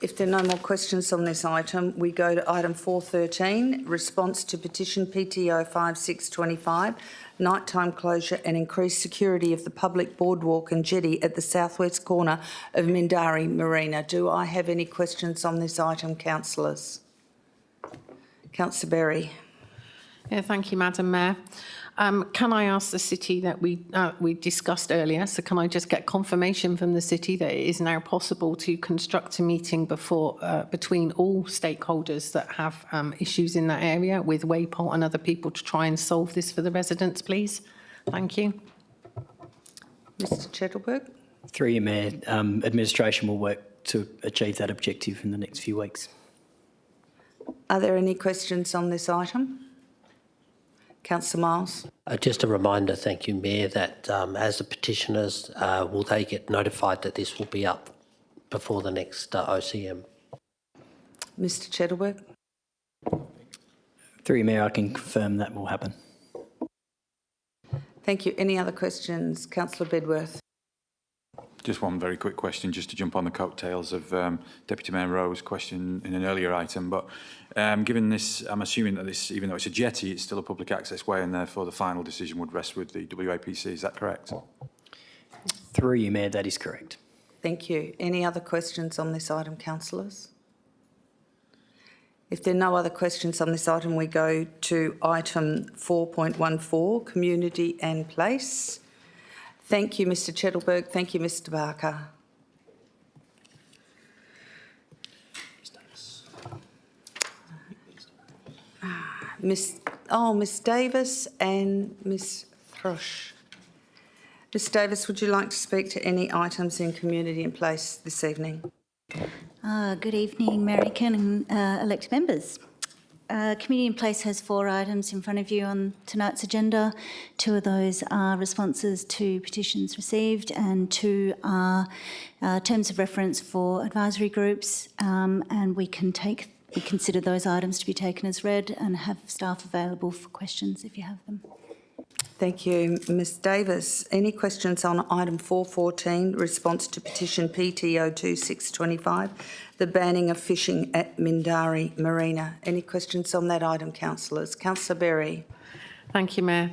If there are no more questions on this item, we go to item 413, response to petition PTO 5625, nighttime closure and increased security of the public boardwalk and jetty at the southwest corner of Mindari Marina. Do I have any questions on this item, councillors? Councillor Berry. Yeah, thank you, Madam Mayor. Can I ask the city that we discussed earlier, so can I just get confirmation from the city that it is now possible to construct a meeting between all stakeholders that have issues in that area with Wayport and other people to try and solve this for the residents, please? Thank you. Mr Chettleberg. Through you, Mayor, administration will work to achieve that objective in the next few weeks. Are there any questions on this item? Councillor Miles. Just a reminder, thank you, Mayor, that as the petitioners, will they get notified that this will be up before the next OCM? Mr Chettleberg. Through you, Mayor, I can confirm that will happen. Thank you. Any other questions? Councillor Bedworth. Just one very quick question, just to jump on the coattails of Deputy Mayor Rowe's question in an earlier item. But given this, I'm assuming that this, even though it's a jetty, it's still a public access way, and therefore the final decision would rest with the WAPC. Is that correct? Through you, Mayor, that is correct. Thank you. Any other questions on this item, councillors? If there are no other questions on this item, we go to item 4.14, community and place. Thank you, Mr Chettleberg. Thank you, Mr Barker. Miss Davis and Miss Thrush. Miss Davis, would you like to speak to any items in community and place this evening? Good evening, Marican and elected members. Community in Place has 4 items in front of you on tonight's agenda. 2 of those are responses to petitions received and 2 are terms of reference for advisory groups, and we consider those items to be taken as read and have staff available for questions if you have them. Thank you. Ms Davis, any questions on item 414, response to petition PTO 2625, the banning of fishing at Mindari Marina? Any questions on that item, councillors? Councillor Berry. Thank you, Mayor.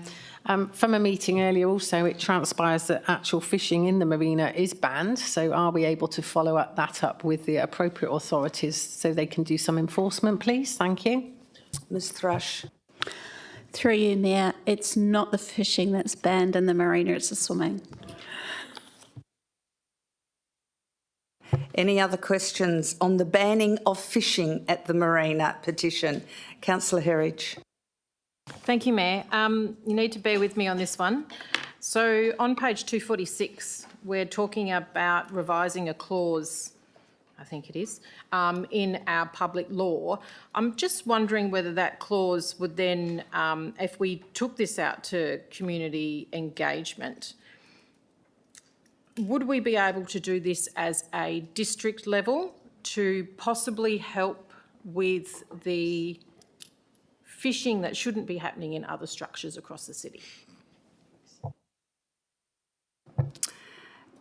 From a meeting earlier also, it transpires that actual fishing in the marina is banned. So are we able to follow that up with the appropriate authorities so they can do some enforcement, please? Thank you. Ms Thrush. Through you, Mayor, it's not the fishing that's banned in the marina, it's the swimming. Any other questions on the banning of fishing at the marina petition? Councillor Herridge. Thank you, Mayor. You need to bear with me on this one. So on page 246, we're talking about revising a clause I think it is, in our public law. I'm just wondering whether that clause would then, if we took this out to community engagement, would we be able to do this as a district level to possibly help with the fishing that shouldn't be happening in other structures across the city?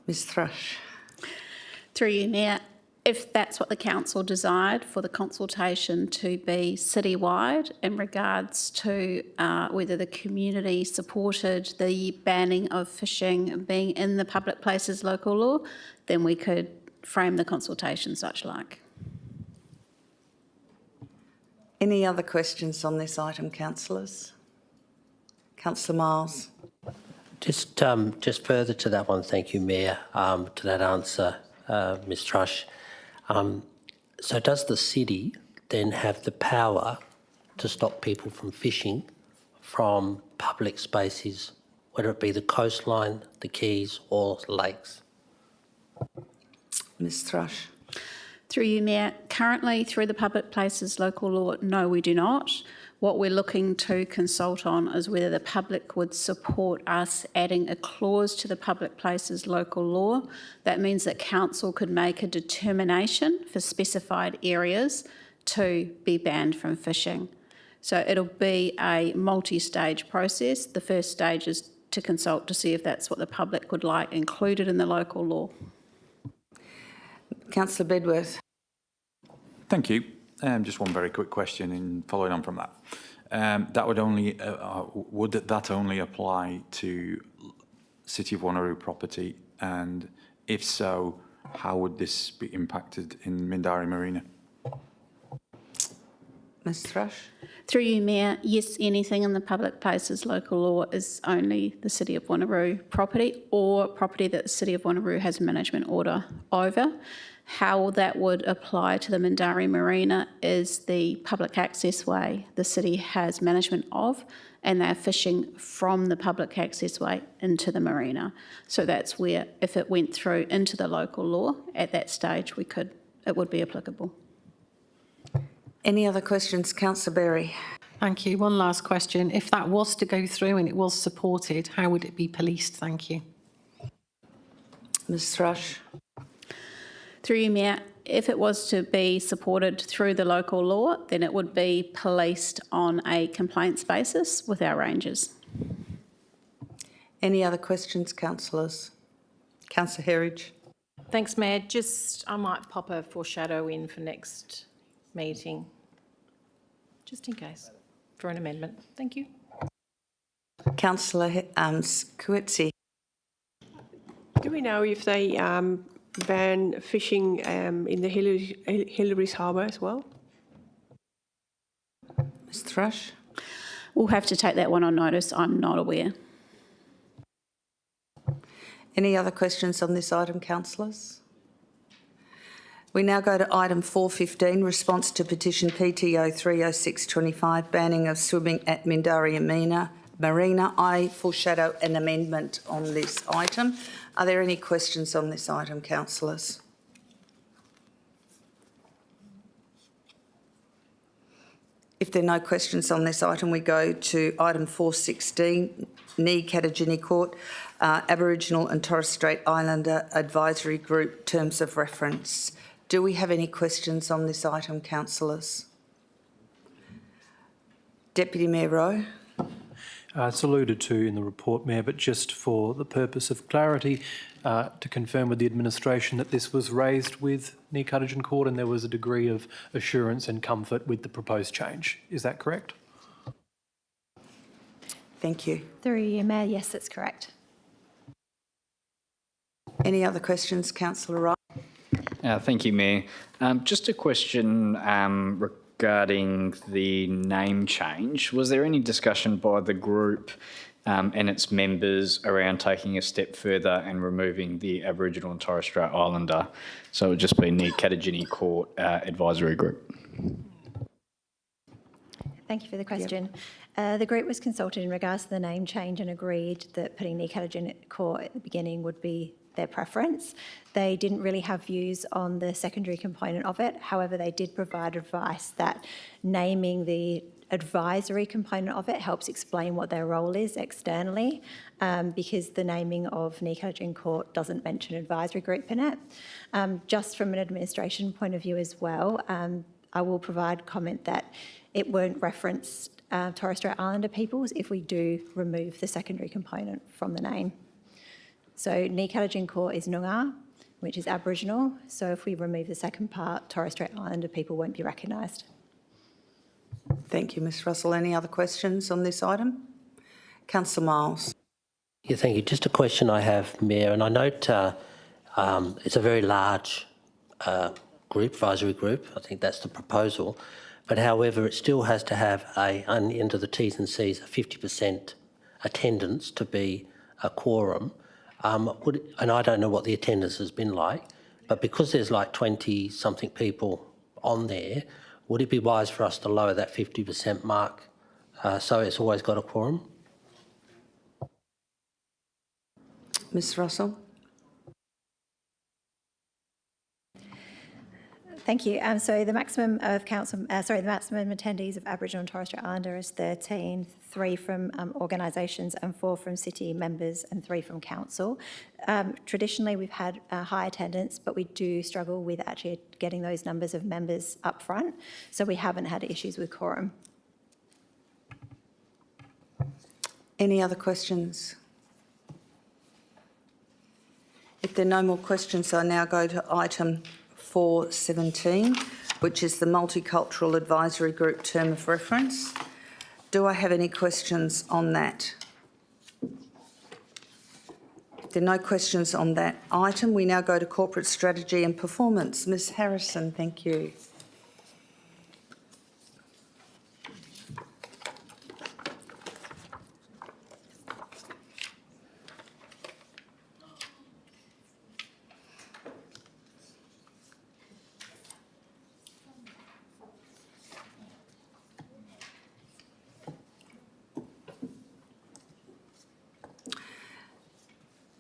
Ms Thrush. Through you, Mayor, if that's what the council desired for the consultation to be citywide in regards to whether the community supported the banning of fishing being in the public places local law, then we could frame the consultation such like. Any other questions on this item, councillors? Councillor Miles. Just further to that one, thank you, Mayor, to that answer, Ms Thrush. So does the city then have the power to stop people from fishing from public spaces, whether it be the coastline, the quays or lakes? Ms Thrush. Through you, Mayor, currently through the public places local law, no, we do not. What we're looking to consult on is whether the public would support us adding a clause to the public places local law. That means that council could make a determination for specified areas to be banned from fishing. So it'll be a multi-stage process. The first stage is to consult to see if that's what the public would like included in the local law. Councillor Bedworth. Thank you. Just one very quick question in following on from that. That would only would that only apply to City of Wanneroo property, and if so, how would this be impacted in Mindarie Marina? Ms Thrush. Through you, Mayor, yes, anything in the public places local law is only the City of Wanneroo property or property that the City of Wanneroo has a management order over. How that would apply to the Mindarie Marina is the public access way the city has management of, and they're fishing from the public access way into the marina. So that's where, if it went through into the local law at that stage, it would be applicable. Any other questions? Councillor Berry. Thank you. One last question. If that was to go through and it was supported, how would it be policed? Thank you. Ms Thrush. Through you, Mayor, if it was to be supported through the local law, then it would be policed on a complaints basis with our rangers. Any other questions, councillors? Councillor Herridge. Thanks, Mayor. I might pop a foreshadow in for next meeting, just in case, for an amendment. Thank you. Councillor Coetzee. Do we know if they ban fishing in the Hillary's Harbour as well? Ms Thrush. We'll have to take that one on notice. I'm not aware. Any other questions on this item, councillors? We now go to item 415, response to petition PTO 30625, banning of swimming at Mindarie Marina. I foreshadow an amendment on this item. Are there any questions on this item, councillors? If there are no questions on this item, we go to item 416, Ni Katagini Court, Aboriginal and Torres Strait Islander Advisory Group Terms of Reference. Do we have any questions on this item, councillors? Deputy Mayor Rowe. It's alluded to in the report, Mayor, but just for the purpose of clarity, to confirm with the administration that this was raised with Ni Katagini Court and there was a degree of assurance and comfort with the proposed change. Is that correct? Thank you. Through you, Mayor, yes, that's correct. Any other questions, Councillor Wright? Thank you, Mayor. Just a question regarding the name change. Was there any discussion by the group and its members around taking a step further and removing the Aboriginal and Torres Strait Islander? So it would just be Ni Katagini Court Advisory Group. Thank you for the question. The group was consulted in regards to the name change and agreed that putting Ni Katagini Court at the beginning would be their preference. They didn't really have views on the secondary component of it. However, they did provide advice that naming the advisory component of it helps explain what their role is externally, because the naming of Nicollagin Court doesn't mention advisory group in it. Just from an administration point of view as well, I will provide comment that it won't reference Torres Strait Islander peoples if we do remove the secondary component from the name. So Nicollagin Court is Noongar, which is Aboriginal. So if we remove the second part, Torres Strait Islander people won't be recognised. Thank you, Ms Russell. Any other questions on this item? Councillor Miles. Yeah, thank you. Just a question I have, Mayor, and I note it's a very large advisory group. I think that's the proposal. But however, it still has to have under the T's and C's, a 50% attendance to be a quorum. And I don't know what the attendance has been like, but because there's like 20-something people on there, would it be wise for us to lower that 50% mark so it's always got a quorum? Ms Russell. Thank you. So the maximum of the maximum attendees of Aboriginal and Torres Strait Islander is 13, 3 from organisations and 4 from city members and 3 from council. Traditionally, we've had high attendance, but we do struggle with actually getting those numbers of members up front. So we haven't had issues with quorum. Any other questions? If there are no more questions, I now go to item 417, which is the Multicultural Advisory Group term of reference. Do I have any questions on that? If there are no questions on that item, we now go to corporate strategy and performance. Ms Harrison, thank you.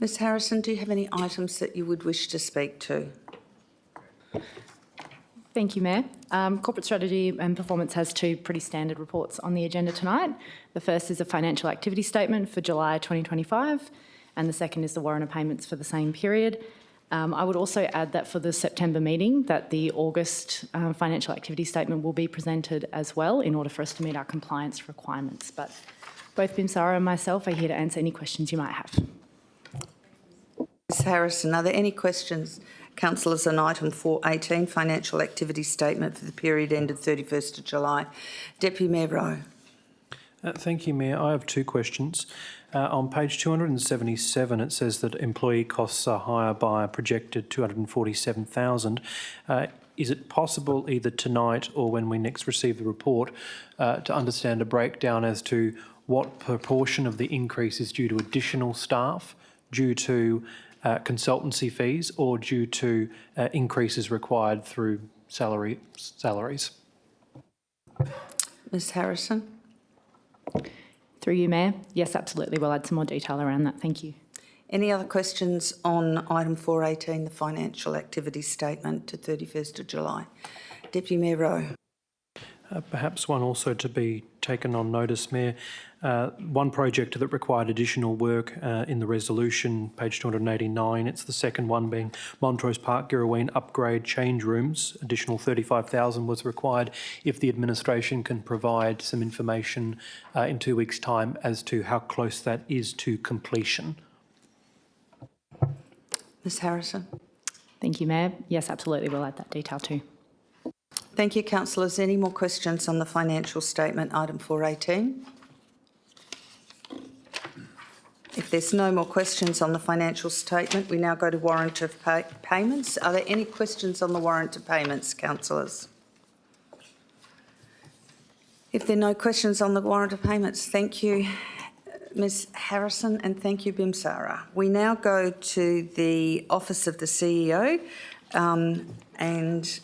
Ms Harrison, do you have any items that you would wish to speak to? Thank you, Mayor. Corporate strategy and performance has 2 pretty standard reports on the agenda tonight. The first is a financial activity statement for July 2025, and the second is the warrant of payments for the same period. I would also add that for the September meeting, that the August financial activity statement will be presented as well in order for us to meet our compliance requirements. But both Bimsara and myself are here to answer any questions you might have. Ms Harrison, are there any questions, councillors, on item 418, financial activity statement for the period ended 31st of July? Deputy Mayor Rowe. Thank you, Mayor. I have 2 questions. On page 277, it says that employee costs are higher by a projected $247,000. Is it possible either tonight or when we next receive the report to understand a breakdown as to what proportion of the increase is due to additional staff, due to consultancy fees, or due to increases required through salaries? Ms Harrison. Through you, Mayor. Yes, absolutely. We'll add some more detail around that. Thank you. Any other questions on item 418, the financial activity statement to 31st of July? Deputy Mayor Rowe. Perhaps one also to be taken on notice, Mayor. One project that required additional work in the resolution, page 289, it's the second one being Montrose Park, Girraween upgrade change rooms. Additional $35,000 was required. If the administration can provide some information in 2 weeks' time as to how close that is to completion. Ms Harrison. Thank you, Mayor. Yes, absolutely. We'll add that detail too. Thank you, councillors. Any more questions on the financial statement, item 418? If there's no more questions on the financial statement, we now go to warrant of payments. Are there any questions on the warrant of payments, councillors? If there are no questions on the warrant of payments, thank you, Ms Harrison, and thank you, Bimsara. We now go to the Office of the CEO and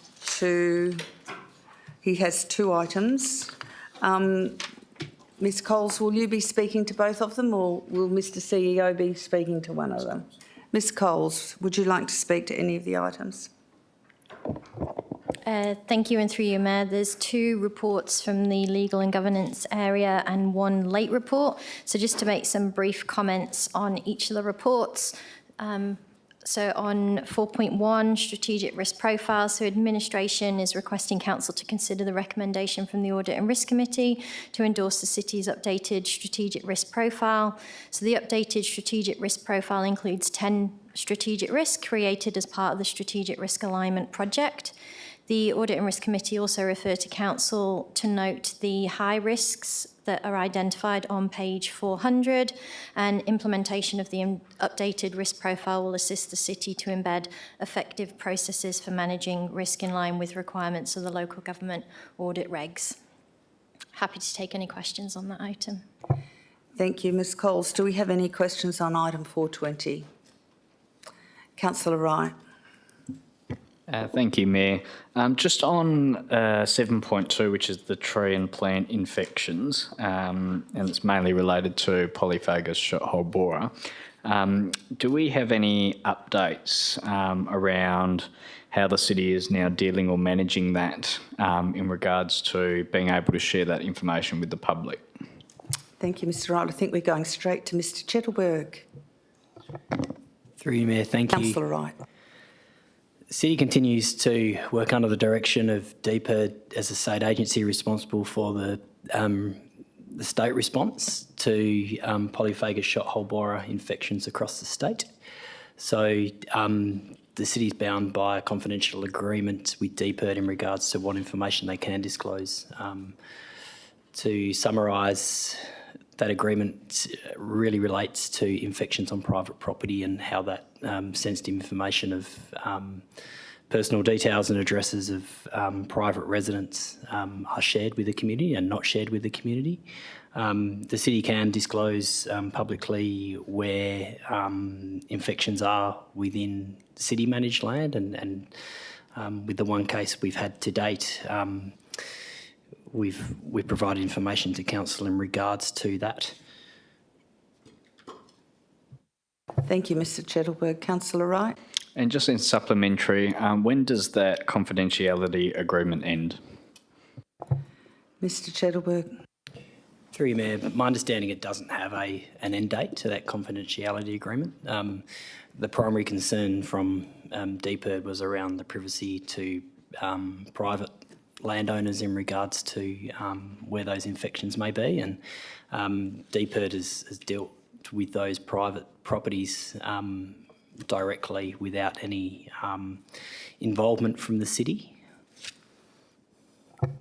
he has 2 items. Ms Coles, will you be speaking to both of them, or will Mr CEO be speaking to one of them? Ms Coles, would you like to speak to any of the items? Thank you, and through you, Mayor. There's 2 reports from the legal and governance area and 1 late report. So just to make some brief comments on each of the reports. So on 4.1, strategic risk profile, so administration is requesting council to consider the recommendation from the Audit and Risk Committee to endorse the city's updated strategic risk profile. So the updated strategic risk profile includes 10 strategic risks created as part of the strategic risk alignment project. The Audit and Risk Committee also referred to council to note the high risks that are identified on page 400, and implementation of the updated risk profile will assist the city to embed effective processes for managing risk in line with requirements of the local government audit regs. Happy to take any questions on that item. Thank you, Ms Coles. Do we have any questions on item 420? Councillor Wright. Thank you, Mayor. Just on 7.2, which is the tree and plant infections, and it's mainly related to polyphagous shot-hole borer. Do we have any updates around how the city is now dealing or managing that in regards to being able to share that information with the public? Thank you, Mr Wright. I think we're going straight to Mr Chettleberg. Through you, Mayor, thank you. Councillor Wright. The City continues to work under the direction of DPIRD as a state agency responsible for the state response to polyphagous shot-hole borer infections across the state. So the City's bound by a confidential agreement with DPIRD in regards to what information they can disclose. To summarise, that agreement really relates to infections on private property and how that sensitive information of personal details and addresses of private residents are shared with the community and not shared with the community. The city can disclose publicly where infections are within city managed land, and with the one case we've had to date, we've provided information to council in regards to that. Thank you, Mr Chettleberg. Councillor Wright. And just in supplementary, when does that confidentiality agreement end? Mr Chettleberg. Through you, Mayor, my understanding it doesn't have an end date to that confidentiality agreement. The primary concern from DPIRD was around the privacy to private landowners in regards to where those infections may be, and DPIRD has dealt with those private properties directly without any involvement from the city.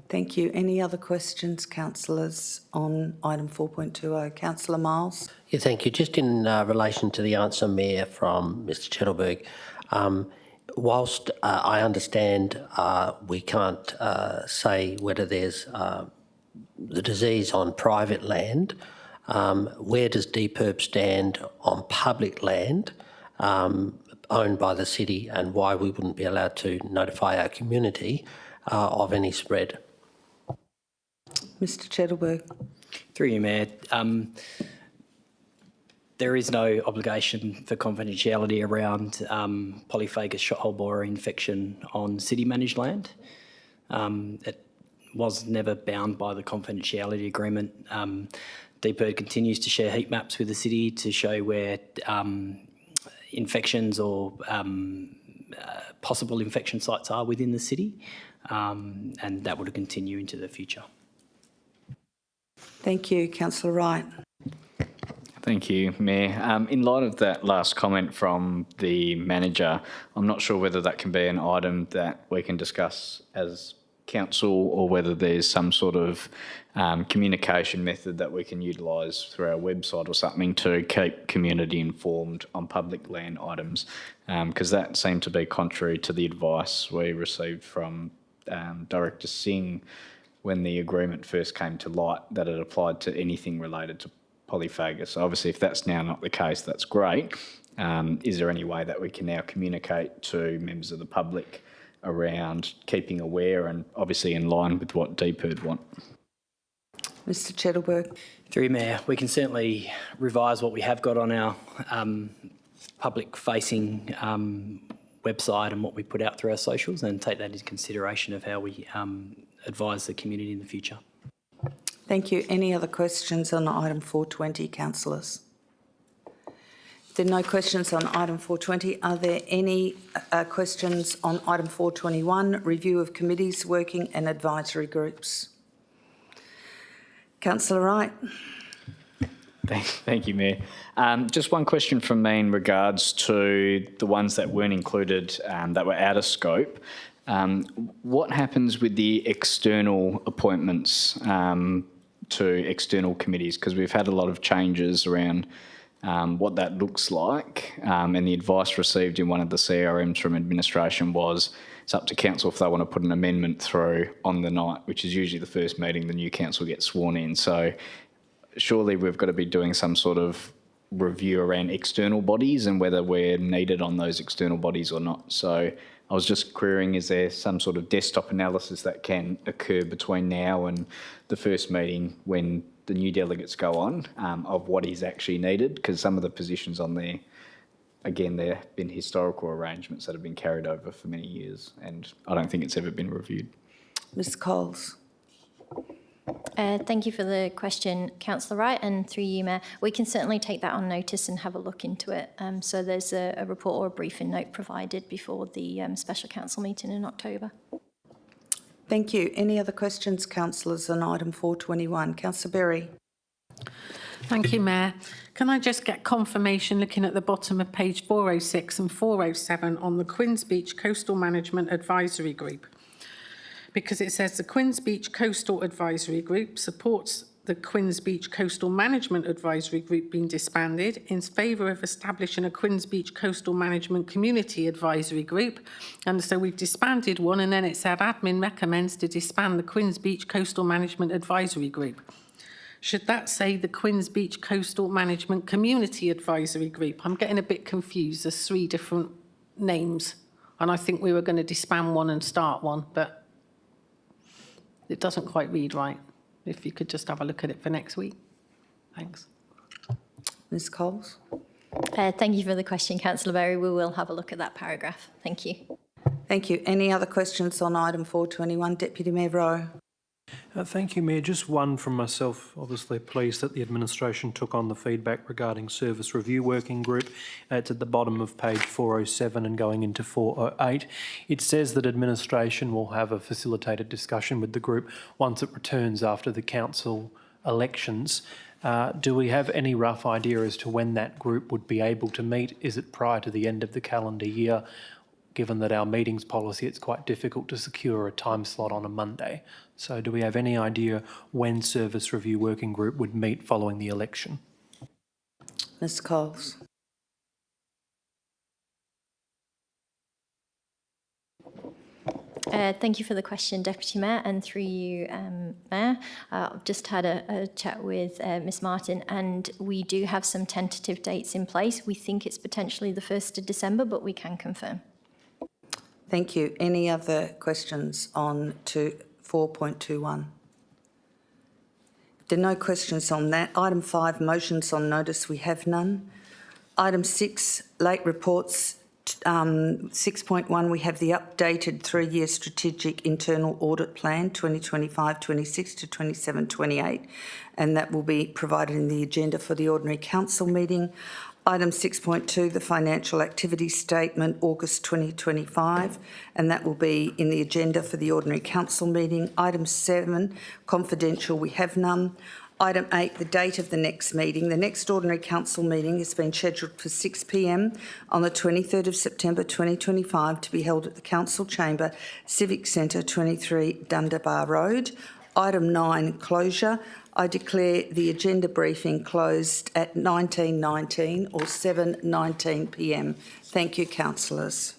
Thank you. Any other questions, councillors, on item 4.20? Councillor Miles. Yeah, thank you. Just in relation to the answer, Mayor, from Mr Chettleberg, whilst I understand we can't say whether there's the disease on private land, where does DPIRD stand on public land owned by the city, and why we wouldn't be allowed to notify our community of any spread? Mr Chettleberg. Through you, Mayor. There is no obligation for confidentiality around polyphagous shot-hole borer infection on city-managed land. It was never bound by the confidentiality agreement. DPIRD continues to share heat maps with the city to show where infections or possible infection sites are within the city, and that will continue into the future. Thank you. Councillor Wright. Thank you, Mayor. In light of that last comment from the manager, I'm not sure whether that can be an item that we can discuss as council, or whether there's some sort of communication method that we can utilise through our website or something to keep community informed on public land items, because that seemed to be contrary to the advice we received from Director Singh when the agreement first came to light, that it applied to anything related to polyphagous. Obviously, if that's now not the case, that's great. Is there any way that we can now communicate to members of the public around keeping aware and obviously in line with what DPIRD want? Mr Chettleberg. Through you, Mayor, we can certainly revise what we have got on our public-facing website and what we put out through our socials, and take that into consideration of how we advise the community in the future. Thank you. Any other questions on item 420, councillors? If there are no questions on item 420, are there any questions on item 421, review of committees, working and advisory groups? Councillor Wright. Thank you, Mayor. Just one question from me in regards to the ones that weren't included that were out of scope. What happens with the external appointments to external committees? Because we've had a lot of changes around what that looks like, and the advice received in one of the CRMs from administration was it's up to council if they want to put an amendment through on the night, which is usually the first meeting the new council gets sworn in. So surely we've got to be doing some sort of review around external bodies and whether we're needed on those external bodies or not. So I was just querying, is there some sort of desktop analysis that can occur between now and the first meeting when the new delegates go on, of what is actually needed? Because some of the positions on there, again, there have been historical arrangements that have been carried over for many years, and I don't think it's ever been reviewed. Ms Coles. Thank you for the question, Councillor Wright, and through you, Mayor. We can certainly take that on notice and have a look into it. So there's a report or a briefing note provided before the special council meeting in October. Thank you. Any other questions, councillors, on item 421? Councillor Berry. Thank you, Mayor. Can I just get confirmation, looking at the bottom of page 406 and 407 on the Queen's Beach Coastal Management Advisory Group? Because it says the Queen's Beach Coastal Advisory Group supports the Queen's Beach Coastal Management Advisory Group being disbanded in favour of establishing a Queen's Beach Coastal Management Community Advisory Group. And so we've disbanded one, and then it said admin recommends to disband the Queen's Beach Coastal Management Advisory Group. Should that say the Queen's Beach Coastal Management Community Advisory Group? I'm getting a bit confused. There's 3 different names, and I think we were going to disband one and start one, but it doesn't quite read right. If you could just have a look at it for next week. Thanks. Ms Coles. Thank you for the question, Councillor Berry. We will have a look at that paragraph. Thank you. Thank you. Any other questions on item 421? Deputy Mayor Rowe. Thank you, Mayor. Just one from myself. Obviously pleased that the administration took on the feedback regarding Service Review Working Group. It's at the bottom of page 407 and going into 408. It says that administration will have a facilitated discussion with the group once it returns after the council elections. Do we have any rough idea as to when that group would be able to meet? Is it prior to the end of the calendar year? Given that our meetings policy, it's quite difficult to secure a time slot on a Monday. So do we have any idea when Service Review Working Group would meet following the election? Ms Coles. Thank you for the question, Deputy Mayor, and through you, Mayor. I've just had a chat with Ms Martin, and we do have some tentative dates in place. We think it's potentially the 1st of December, but we can confirm. Thank you. Any other questions on to 4.21? If there are no questions on that, item 5, motions on notice, we have none. Item 6, late reports. 6.1, we have the updated 3-year strategic internal audit plan 2025-26 to 27-28, and that will be provided in the agenda for the ordinary council meeting. Item 6.2, the financial activity statement, August 2025, and that will be in the agenda for the ordinary council meeting. Item 7, confidential, we have none. Item 8, the date of the next meeting. The next ordinary council meeting has been scheduled for 6 p.m. on the 23rd of September 2025 to be held at the Council Chamber, Civic Centre, 23 Dundebar Road. Item 9, closure. I declare the agenda briefing closed at 19:19 or 7:19 p.m. Thank you, councillors.